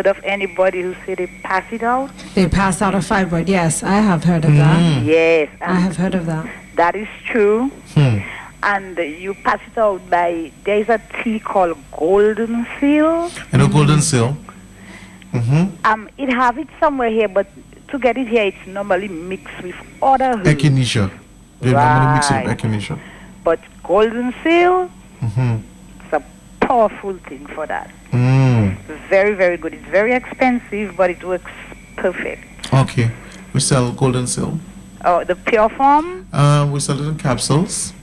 of anybody who said they pass it out? They pass out a fibroid. Yes, I have heard of that. Yes. I have heard of that. That is true. And you pass it out by, there's a tea called Golden Seal. And a Golden Seal? It have it somewhere here, but to get it here, it's normally mixed with other herbs. Echinacea. They normally mix it with echinacea. But Golden Seal, it's a powerful thing for that. Very, very good. It's very expensive, but it works perfect. Okay. We sell Golden Seal. Oh, the pure form? We sell it in capsules.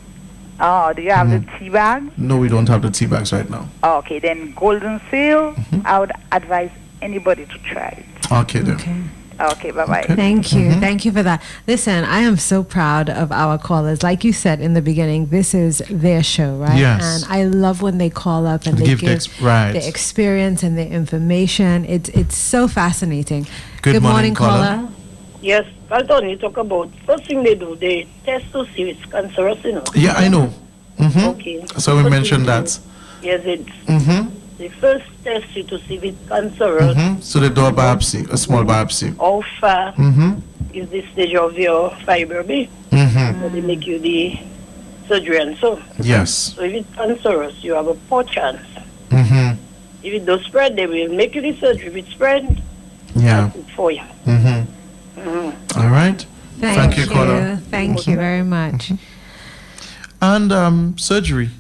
Oh, do you have the tea bag? No, we don't have the tea bags right now. Oh, okay, then Golden Seal, I would advise anybody to try it. Okay, then. Okay, bye-bye. Thank you. Thank you for that. Listen, I am so proud of our callers. Like you said in the beginning, this is their show, right? Yes. And I love when they call up and they give the experience and the information. It's so fascinating. Good morning, caller. Yes, Carlton, you talk about, first thing they do, they test to see it's cancerous, Yeah, I know. Okay. So we mentioned that. Yes, it's the first test you to see if it's cancerous. So they do a biopsy, a small biopsy. How far is the stage of your fiber be? So they make you the surgery and so. Yes. So if it's cancerous, you have a poor chance. If it does spread, they will make you the surgery. If it spread, that's it for you. All right. Thank you, caller. Thank you very much. And surgery.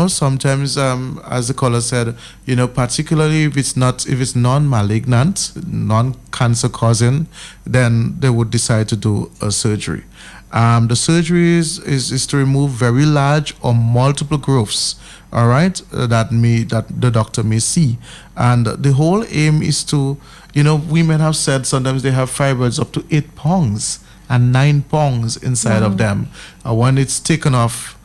Sometimes, as the caller said, particularly if it's non-malignant, non-cancer causing, then they would decide to do a surgery. The surgery is to remove very large or multiple growths, all right, that the doctor may see. And the whole aim is to, women have said sometimes they have fibroids up to 8 pounds and 9 pounds inside of them. When it's taken off,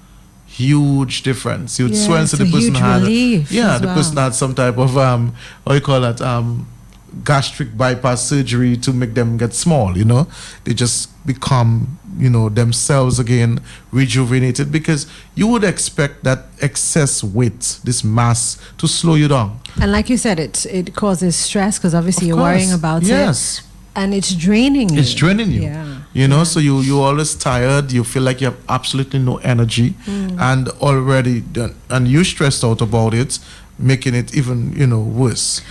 huge difference. You'd Yeah, swear it's the a person huge had, relief as the well. person had some type of what do you call that, gastric bypass surgery to make them get small. You know, they just become, you know, themselves again, rejuvenated, because you would expect that excess weight, this mass, to slow you down. And like you said, it causes stress because obviously Of you're worrying course. about Yes. it. And it's draining you. It's draining you. Yeah. You know, so you're always tired. You feel like you have absolutely no energy, and already and you're stressed out about it, making it even, you know, worse.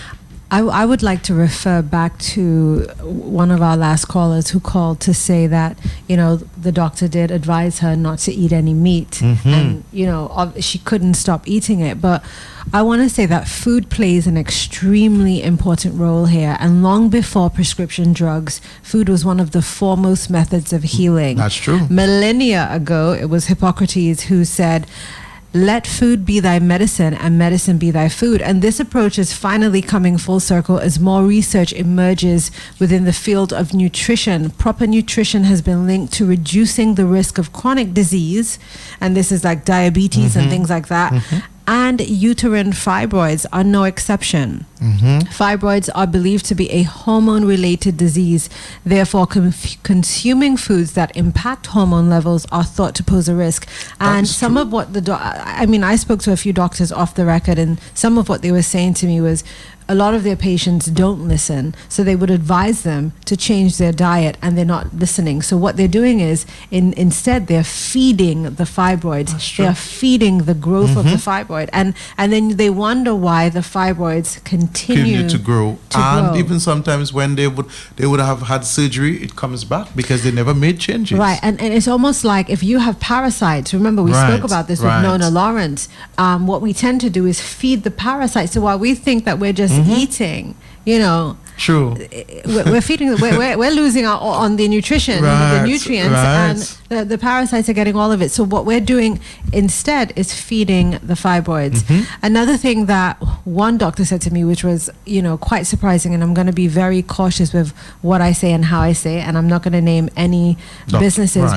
I would like to refer back to one of our last callers who called to say that, you know, the doctor did advise her not to eat any meat. And, you know, she couldn't stop eating it. But I want to say that food plays an extremely important role here. And long before prescription drugs, food was one of the foremost methods of healing. That's true. Millennia ago, it was Hippocrates who said, "Let food be thy medicine and medicine be thy food." And this approach is finally coming full circle as more research emerges within the field of nutrition. Proper nutrition has been linked to reducing the risk of chronic disease, and this is like diabetes and things like that. And uterine fibroids are no exception. Fibroids are believed to be a hormone-related disease. Therefore, consuming foods that impact hormone levels are thought to pose a risk. And some of what I spoke to a few doctors off the record, and some of what they were saying to me was, a lot of their patients don't listen, so they would advise them to change their diet, and they're not listening. So what they're doing is, instead, they're feeding the fibroids. They're feeding the growth of the fibroid, and then they wonder why the fibroids continue to grow. And even sometimes when they would have had surgery, it comes back because they never made changes. Right, and it's almost like if you have parasites. Remember, we spoke about this with Nona Lawrence. What we tend to do is feed the parasites. So while we think that we're just eating, you know, true, we're feeding. We're losing out on the nutrition, the nutrients, and the parasites are getting all of it. So what we're doing instead is feeding the fibroids. Another thing that one doctor said to me, which was, you know, quite surprising, and I'm going to be very cautious with what I say and how I say it, and I'm not going to name any businesses,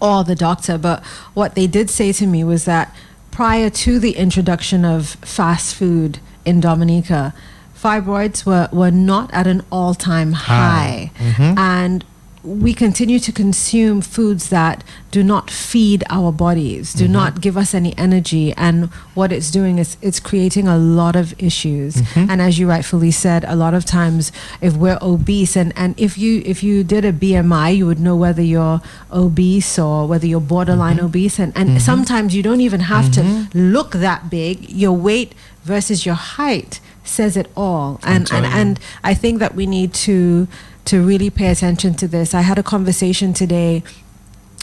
or the doctor. But what they did say to me was that prior to the introduction of fast food in Dominica, fibroids were not at an all-time high. And we continue to consume foods that do not feed our bodies, do not give us any energy, and what it's doing is it's creating a lot of issues. And as you rightfully said, a lot of times if we're obese, and if you did a BMI, you would know whether you're obese or whether you're borderline obese, and sometimes you don't even have to look that big. Your weight versus your height says it all. And I think that we need to really pay attention to this. I had a conversation today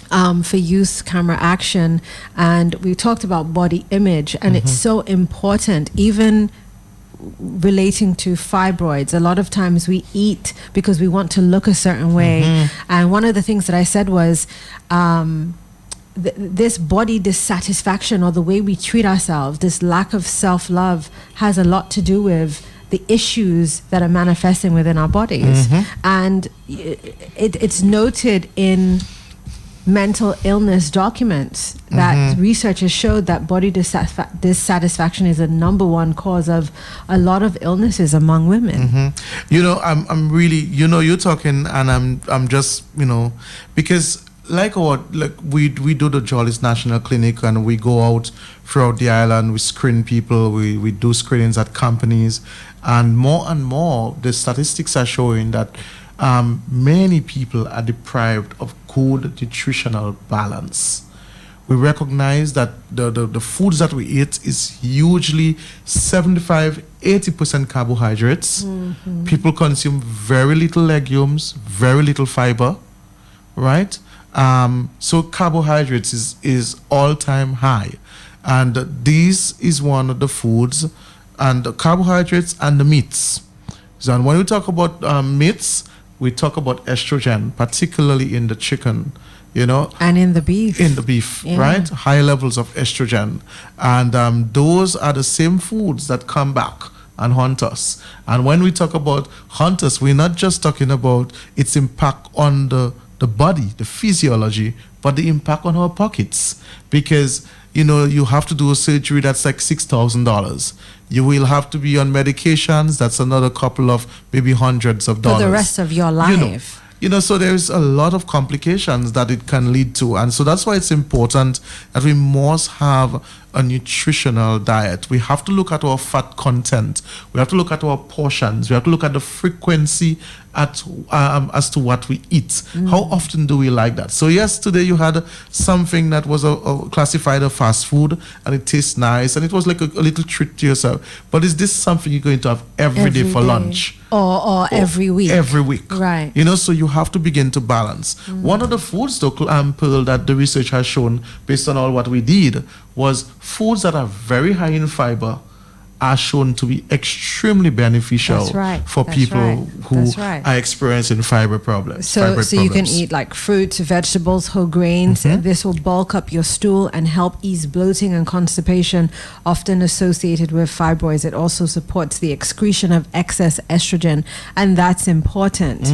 for Youth Camera Action, and we talked about body image, and it's so important, even relating to fibroids. A lot of times we eat because we want to look a certain way. And one of the things that I said was, this body dissatisfaction, or the way we treat ourselves, this lack of self-love, has a lot to do with the issues that are manifesting within our bodies. And it's noted in mental illness documents that researchers showed that body dissatisfaction is a number one cause of a lot of illnesses among women. You know, I'm really, you know, you're talking, and I'm just, you know, because like we do the Jolly's National Clinic, and we go out throughout the island, we screen people, we do screenings at companies, and more the statistics are showing that many people are deprived of good nutritional balance. We recognize that the foods that we eat is hugely 75-80% carbohydrates. People consume very little legumes, very little fiber, right? So carbohydrates is all-time high, and this is one of the foods, and the carbohydrates and the meats. So, and when we talk about meats, we talk about estrogen, particularly in the chicken, you know, and in the beef, right? High levels of estrogen, and those are the same foods that come back and haunt us. And when we talk about haunt us, we're not just talking about its impact on the body, the physiology, but the impact on our pockets, because you have to do a surgery that's like $6,000. You will have to be on medications. That's another couple of maybe hundreds of dollars for the rest of your life. So there's a lot of complications that it can lead to. And so that's why it's important that we must have a nutritional diet. We have to look at our fat content. We have to look at our portions. We have to look at the frequency as to what we eat. How often do we like that? So yes, today you had something that was classified as fast food, and it tastes nice, and it was like a little treat to yourself. But is this something you're going to have every day for lunch? Or every week? Every week. Right. So you have to begin to balance. One of the foods, though, Pearl, that the research has shown, based on all what we did, was foods that are very high in fiber are shown to be extremely beneficial for people who are experiencing fiber problems. So you can eat like fruits, vegetables, whole grains. This will bulk up your stool and help ease bloating and constipation, often associated with fibroids. It also supports the excretion of excess estrogen, and that's important.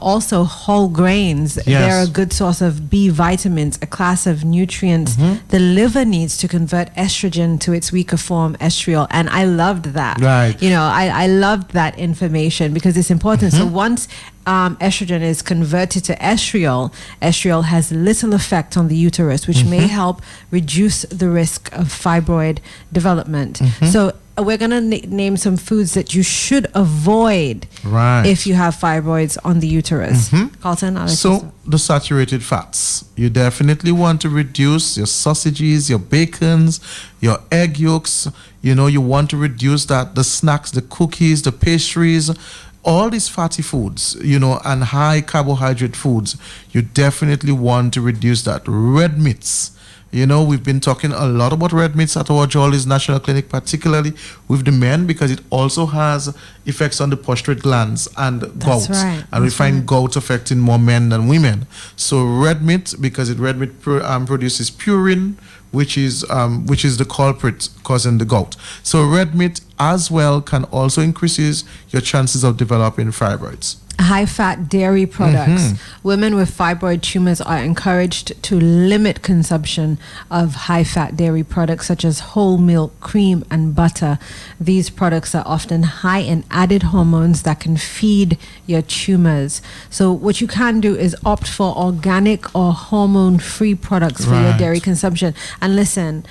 Also whole grains, they're a good source of B vitamins, a class of nutrients the liver needs to convert estrogen to its weaker form, estriol. And I loved that. Right. I loved that information because it's important. So once estrogen is converted to estriol has little effect on the uterus, which may help reduce the risk of fibroid development. So we're going to name some foods that you should avoid if you have fibroids on the uterus. Carlton? So the saturated fats. You definitely want to reduce your sausages, your bacons, your egg yolks. You want to reduce that, the snacks, the cookies, the pastries, all these fatty foods, and high carbohydrate foods. You definitely want to reduce that. Red meats. We've been talking a lot about red meats at our Jolly's National Clinic, particularly with the men, because it also has effects on the prostate glands and gout. And we find gout affecting more men than women. So red meat, because red meat produces purine, which is the culprit causing the gout. So red meat as well can also increases your chances of developing fibroids. High-fat dairy products. Women with fibroid tumors are encouraged to limit consumption of high-fat dairy products such as whole milk, cream, and butter. These products are often high in added hormones that can feed your tumors. So what you can do is opt for organic or hormone-free products for your dairy consumption. And listen,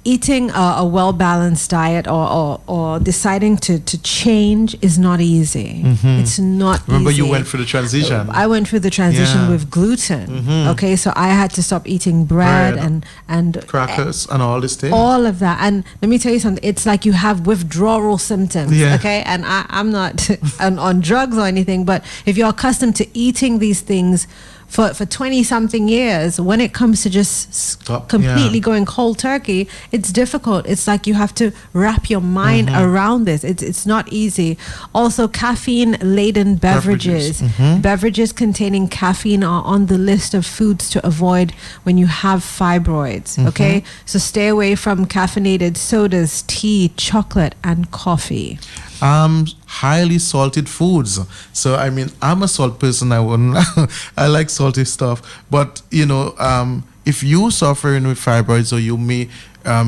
eating a well-balanced diet or deciding to change is not easy. It's not Remember easy. You went through the transition. I went through the transition with gluten. Okay, so I had to stop eating bread and crackers and all this thing. All of that. And let me tell you something. It's like you have withdrawal symptoms. Okay, and I'm not on drugs or anything, but if you're accustomed to eating these things for 20-something years, when it comes to just completely going cold turkey, it's difficult. It's like you have to wrap your mind around this. It's not easy. Also, caffeine-laden beverages. Beverages containing caffeine are on the list of foods to avoid when you have fibroids. Okay, so stay away from caffeinated sodas, tea, chocolate, and coffee. Highly salted foods. So I'm a salt person. I like salty stuff. But if you suffering with fibroids, or you may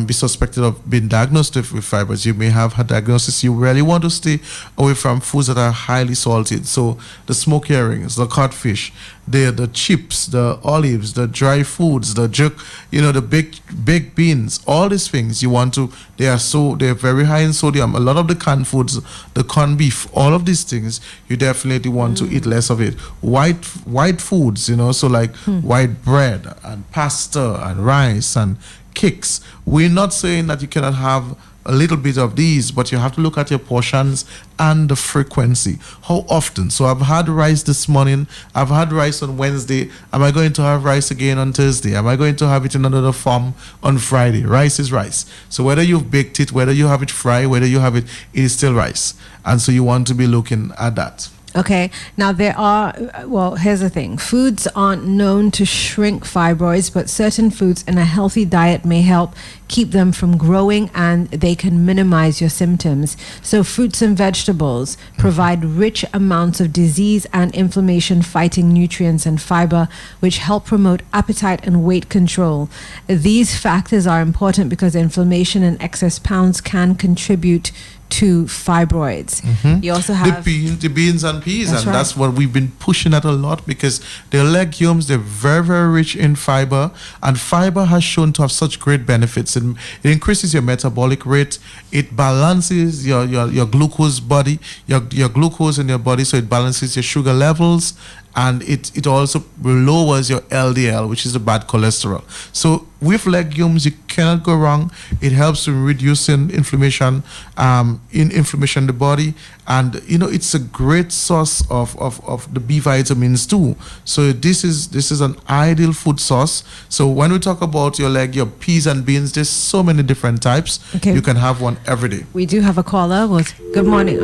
be suspected of being diagnosed with fibroids, you may have a diagnosis. You really want to stay away from foods that are highly salted. So the smoked herrings, the codfish, the chips, the olives, the dry foods, the jerk, the baked beans, all these things they're very high in sodium. A lot of the canned foods, the corned beef, all of these things, you definitely want to eat less of it. White foods, so like white bread and pasta and rice and cakes. We're not saying that you cannot have a little bit of these, but you have to look at your portions and the frequency. How often? So I've had rice this morning. I've had rice on Wednesday. Am I going to have rice again on Thursday? Am I going to have it in another form on Friday? Rice is rice. So whether you've baked it, whether you have it fried, whether you have it is still rice. And so you want to be looking at that. Okay. Now there are, well, here's the thing. Foods aren't known to shrink fibroids, but certain foods in a healthy diet may help keep them from growing, and they can minimize your symptoms. So fruits and vegetables provide rich amounts of disease and inflammation fighting nutrients and fiber, which help promote appetite and weight control. These factors are important because inflammation and excess pounds can contribute to fibroids. You also have the beans and peas, That's and right. that's what we've been pushing at a lot, because they're legumes, they're very, very rich in fiber, and fiber has shown to have such great benefits. It increases your metabolic rate, it balances your glucose body, your glucose in your body, so it balances your sugar levels, and it also lowers your LDL, which is the bad cholesterol. So with legumes, you cannot go wrong. It helps to reduce inflammation in the body, and it's a great source of the B vitamins too. So this is an ideal food source. So when we talk about your peas and beans, there's so many different types. Okay. You can have one every day. We do have a caller. Good morning.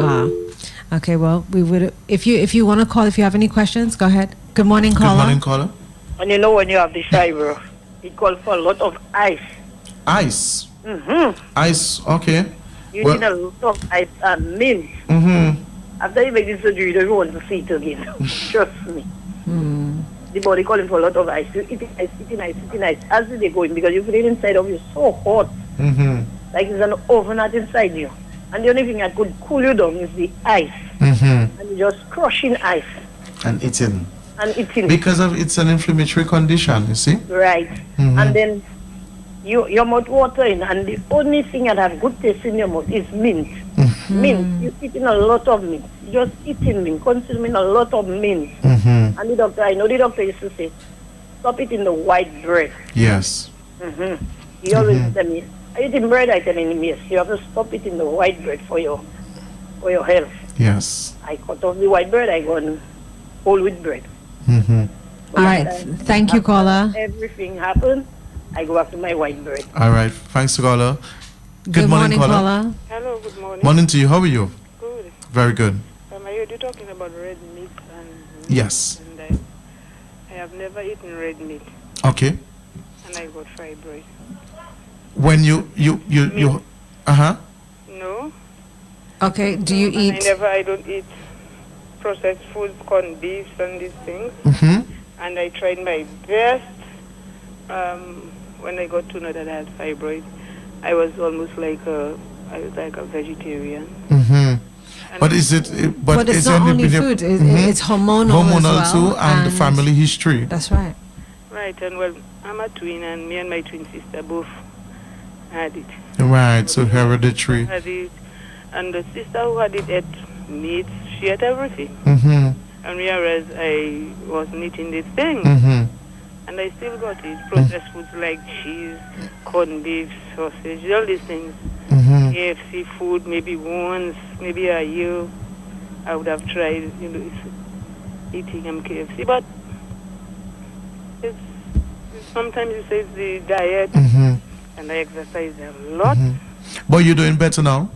Okay, well, we would, if you want to call, if you have any questions, go ahead. Good morning, caller. Good morning, caller. And when you have the fibro, it calls for a lot of ice. Ice. Ice. Okay. You need a lot of ice and milk. After you make the surgery, you don't even want to see it again. Trust me. The body calling for a lot of ice. You eating ice. As they going, because you feel inside of you so hot. Like it's an oven at inside you. And the only thing that could cool you down is the ice. And you're just crushing ice. And eating. Because it's an inflammatory condition, you see? Right. And then your mouth watering, and the only thing that have good taste in your mouth is mint. Mint. You're eating a lot of mint. Just eating mint, consuming a lot of mint. And I know the doctor used to say, stop eating the white bread. Yes. He always tell me, eating bread, I tell him, yes, you have to stop eating the white bread for your health. Yes. I cut off the white bread, I go on whole wheat bread. All right. Thank you, caller. Everything happened, I go back to my white bread. All right. Thanks, caller. Good morning, caller. Hello, good morning. Morning to you. How are you? Good. Very good. I heard you talking about red meat and Yes. And I have never eaten red meat. Okay. And I got fibroid. When you No. Okay. Do you eat? I don't eat processed foods, corned beefs and these things. And I tried my best. When I got to know that I had fibroid, I was almost like a vegetarian. But is it? But it's not only food; it's hormonal as well, too, and the family history. That's right. Right, and well, I'm a twin, and me and my twin sister both had it. Right, so hereditary. Had it, and the sister who had it ate meat. She ate everything. And whereas I wasn't eating this thing, and I still got it. Processed foods like cheese, corned beef, sausage, all these things. KFC food, maybe once, maybe a year, I would have tried, eating KFC. But it's sometimes you say it's the diet, and I exercise a lot. But you're doing better now?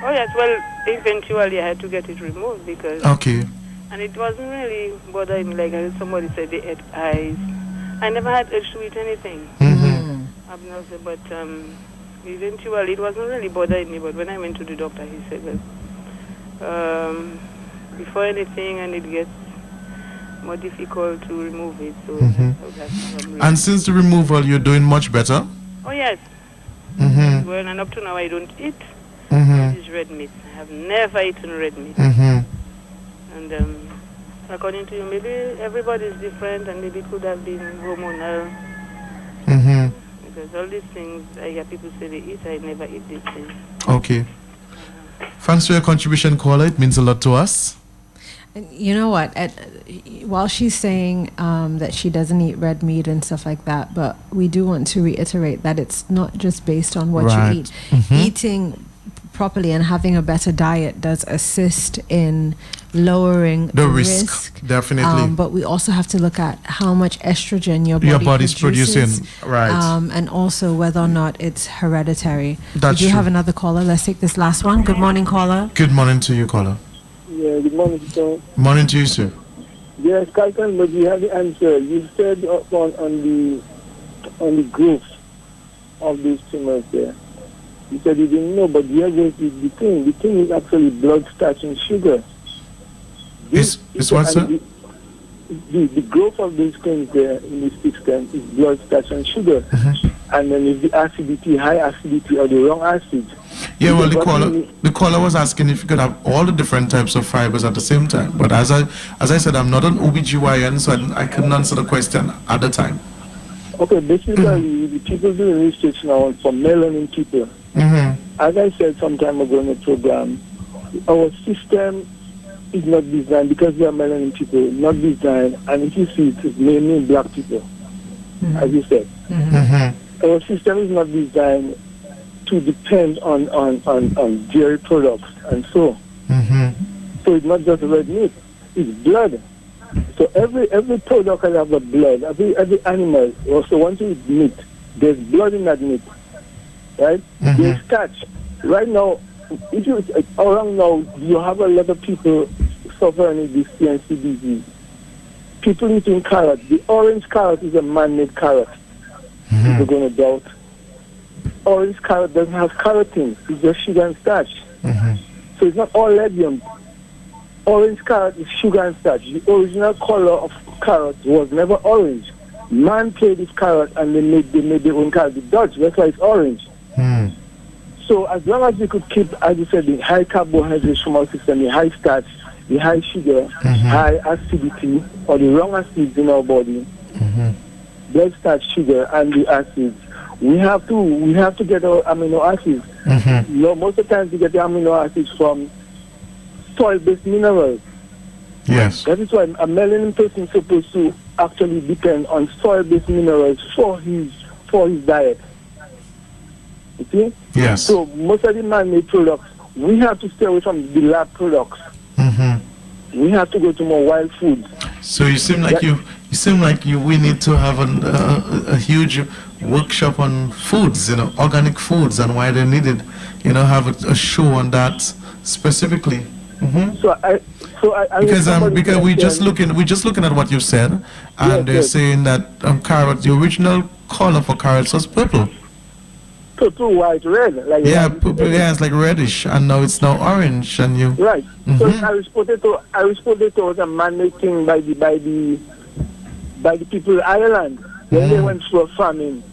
Oh yes, well, eventually I had to get it removed because... Okay. And it wasn't really bothering me, like somebody said they ate ice. I never had urge to eat anything. Obviously, but eventually it wasn't really bothering me. But when I went to the doctor, he said, well, before anything, and it gets more difficult to remove it. So that's and since the removal, you're doing much better? Oh yes. Well, and up to now I don't eat this red meat. I have never eaten red meat. And according to you, maybe everybody is different, and maybe it could have been hormonal. Because all these things, I hear people say they eat, I never eat these things. Okay. Thanks for your contribution, caller. It means a lot to us. And you know what? While she's saying that she doesn't eat red meat and stuff like that, but we do want to reiterate that it's not just based on what you eat. Eating properly and having a better diet does assist in lowering the risk. Definitely. But we also have to look at how much estrogen your body's produces, producing. Right. And also whether or not it's hereditary. That's we do true. have another caller. Let's take this last one. Good morning, caller. Good morning to you, caller. Yeah, good morning, sir. Morning to you, sir. Yes, Carlton, but you have the answer. You said on the growth of these tumors there. You said you didn't know, but here goes the thing. The thing is actually blood, starch, and sugar. Is what, sir? The growth of these things there in the system is blood, starch, and sugar. And then if the acidity, high acidity, or the wrong acid. Yeah, well, the caller was asking if you could have all the different types of fibers at the same time. But as I said, I'm not an OBGYN, so I couldn't answer the question at the time. Okay, basically, the people doing research now for melanin people. As I said some time ago in the program, our system is not designed, because we are melanin people, not designed, and if you see it's mainly black people, as you said. Our system is not designed to depend on dairy products and so. So it's not just red meat, it's blood. So every product can have a blood. Every animal, also once you eat meat, there's blood in that meat. Right? There's starch. Right now, if you around now, you have a lot of people suffering with this CNC disease. People eating carrot. The orange carrot is a man-made carrot. People going to doubt. Orange carrot doesn't have carotene. It's just sugar and starch. So it's not all legumes. Orange carrot is sugar and starch. The original color of carrot was never orange. Man played this carrot and they made their own carrot. The Dutch, that's why it's orange. So as long as we could keep, as you said, the high carbohydrates from our system, the high starch, the high sugar, high acidity, or the wrong acids in our body, blood, starch, sugar, and the acids, we have to get our amino acids. You know, most of the times we get the amino acids from soil-based minerals. Yes. That is why a melanin person is supposed to actually depend on soil-based minerals for his diet. You see? Yes. So most of the man-made products, we have to stay away from the lab products. We have to go to more wild foods. So you seem like we need to have a huge workshop on foods, organic foods, and why they're needed. Have a show on that specifically. Because we're just looking at what you said, and they're saying that carrot, the original color for carrots was purple. Purple, white, red. It's like reddish, and now it's orange, and you. Right. So Irish potato was a man-made thing by the people of Ireland. When they went through a famine,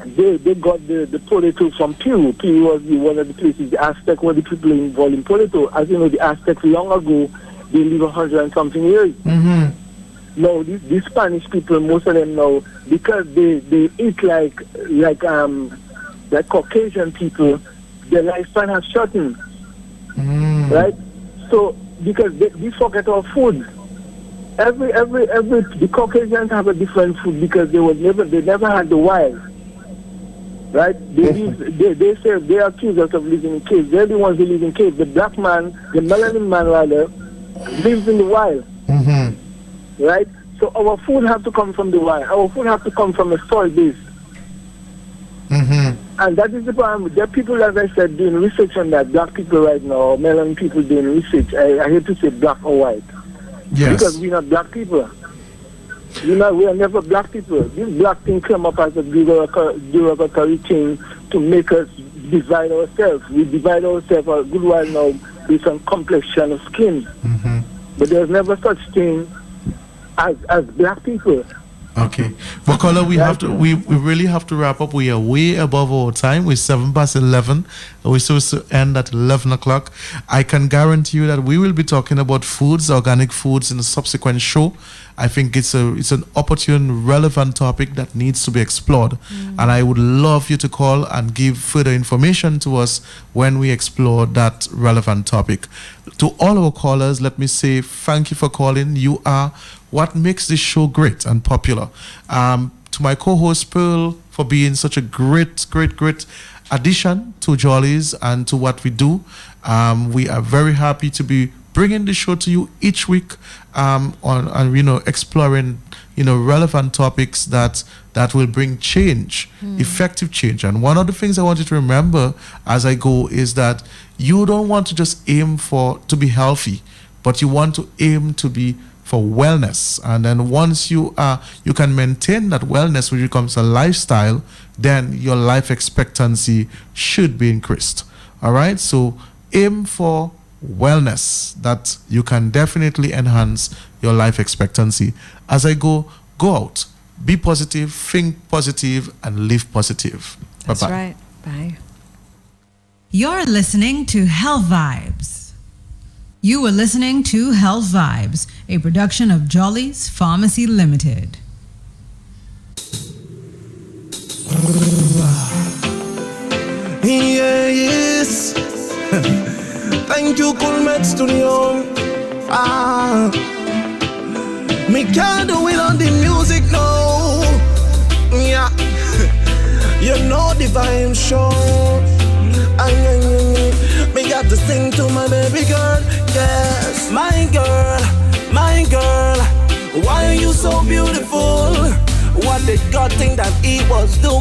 they got the potato from Peru. Peru was one of the places. The Aztec were the people involved in potato. As you know, the Aztecs long ago, they live 100 and something years. Now, these Spanish people, most of them now, because they eat like Caucasian people, their lifespan has shortened. Right? So, because we forget our food. The Caucasians have a different food because they never had the wild. Right? They say they accuse us of living in caves. They're the ones who live in caves. The black man, the melanin man rather, lives in the wild. Right? So our food have to come from the wild. Our food have to come from a soil base. And that is the problem. There are people, as I said, doing research on that. Black people right now, melanin people doing research. I hate to say black or white. Yes. Because we're not black people. We are never black people. This black thing came up as a derogatory thing to make us divide ourselves. We divide ourselves a good while now based on complexion of skin. But there's never such thing as black people. Okay. Well, caller, we really have to wrap up. We are way above our time. We're 11:07. We're supposed to end at 11 o'clock. I can guarantee you that we will be talking about foods, organic foods, in a subsequent show. I think it's an opportune, relevant topic that needs to be explored. And I would love you to call and give further information to us when we explore that relevant topic. To all our callers, let me say thank you for calling. You are what makes this show great and popular. To my co-host Pearl for being such a great addition to Jollies and to what we do. We are very happy to be bringing the show to you each week on exploring relevant topics that will bring change, effective change. And one of the things I want you to remember as I go is that you don't want to just aim to be healthy, but you want to aim to be for wellness. And then once you can maintain that wellness, which becomes a lifestyle, then your life expectancy should be increased. All right, so aim for wellness, that you can definitely enhance your life expectancy. As I go out, be positive, think positive, and live positive. That's Bye-bye. right. Bye. You're listening to Health Vibes. You were listening to Health Vibes, a production of Jolly's Pharmacy Limited. Yes. Thank you, Coolmet Studio. Me can't do it on the music, no. Yeah. You know the vibe show. Me got to sing to my baby girl. Yes, my girl, my girl. Why are you so beautiful? What did God think that he was doing?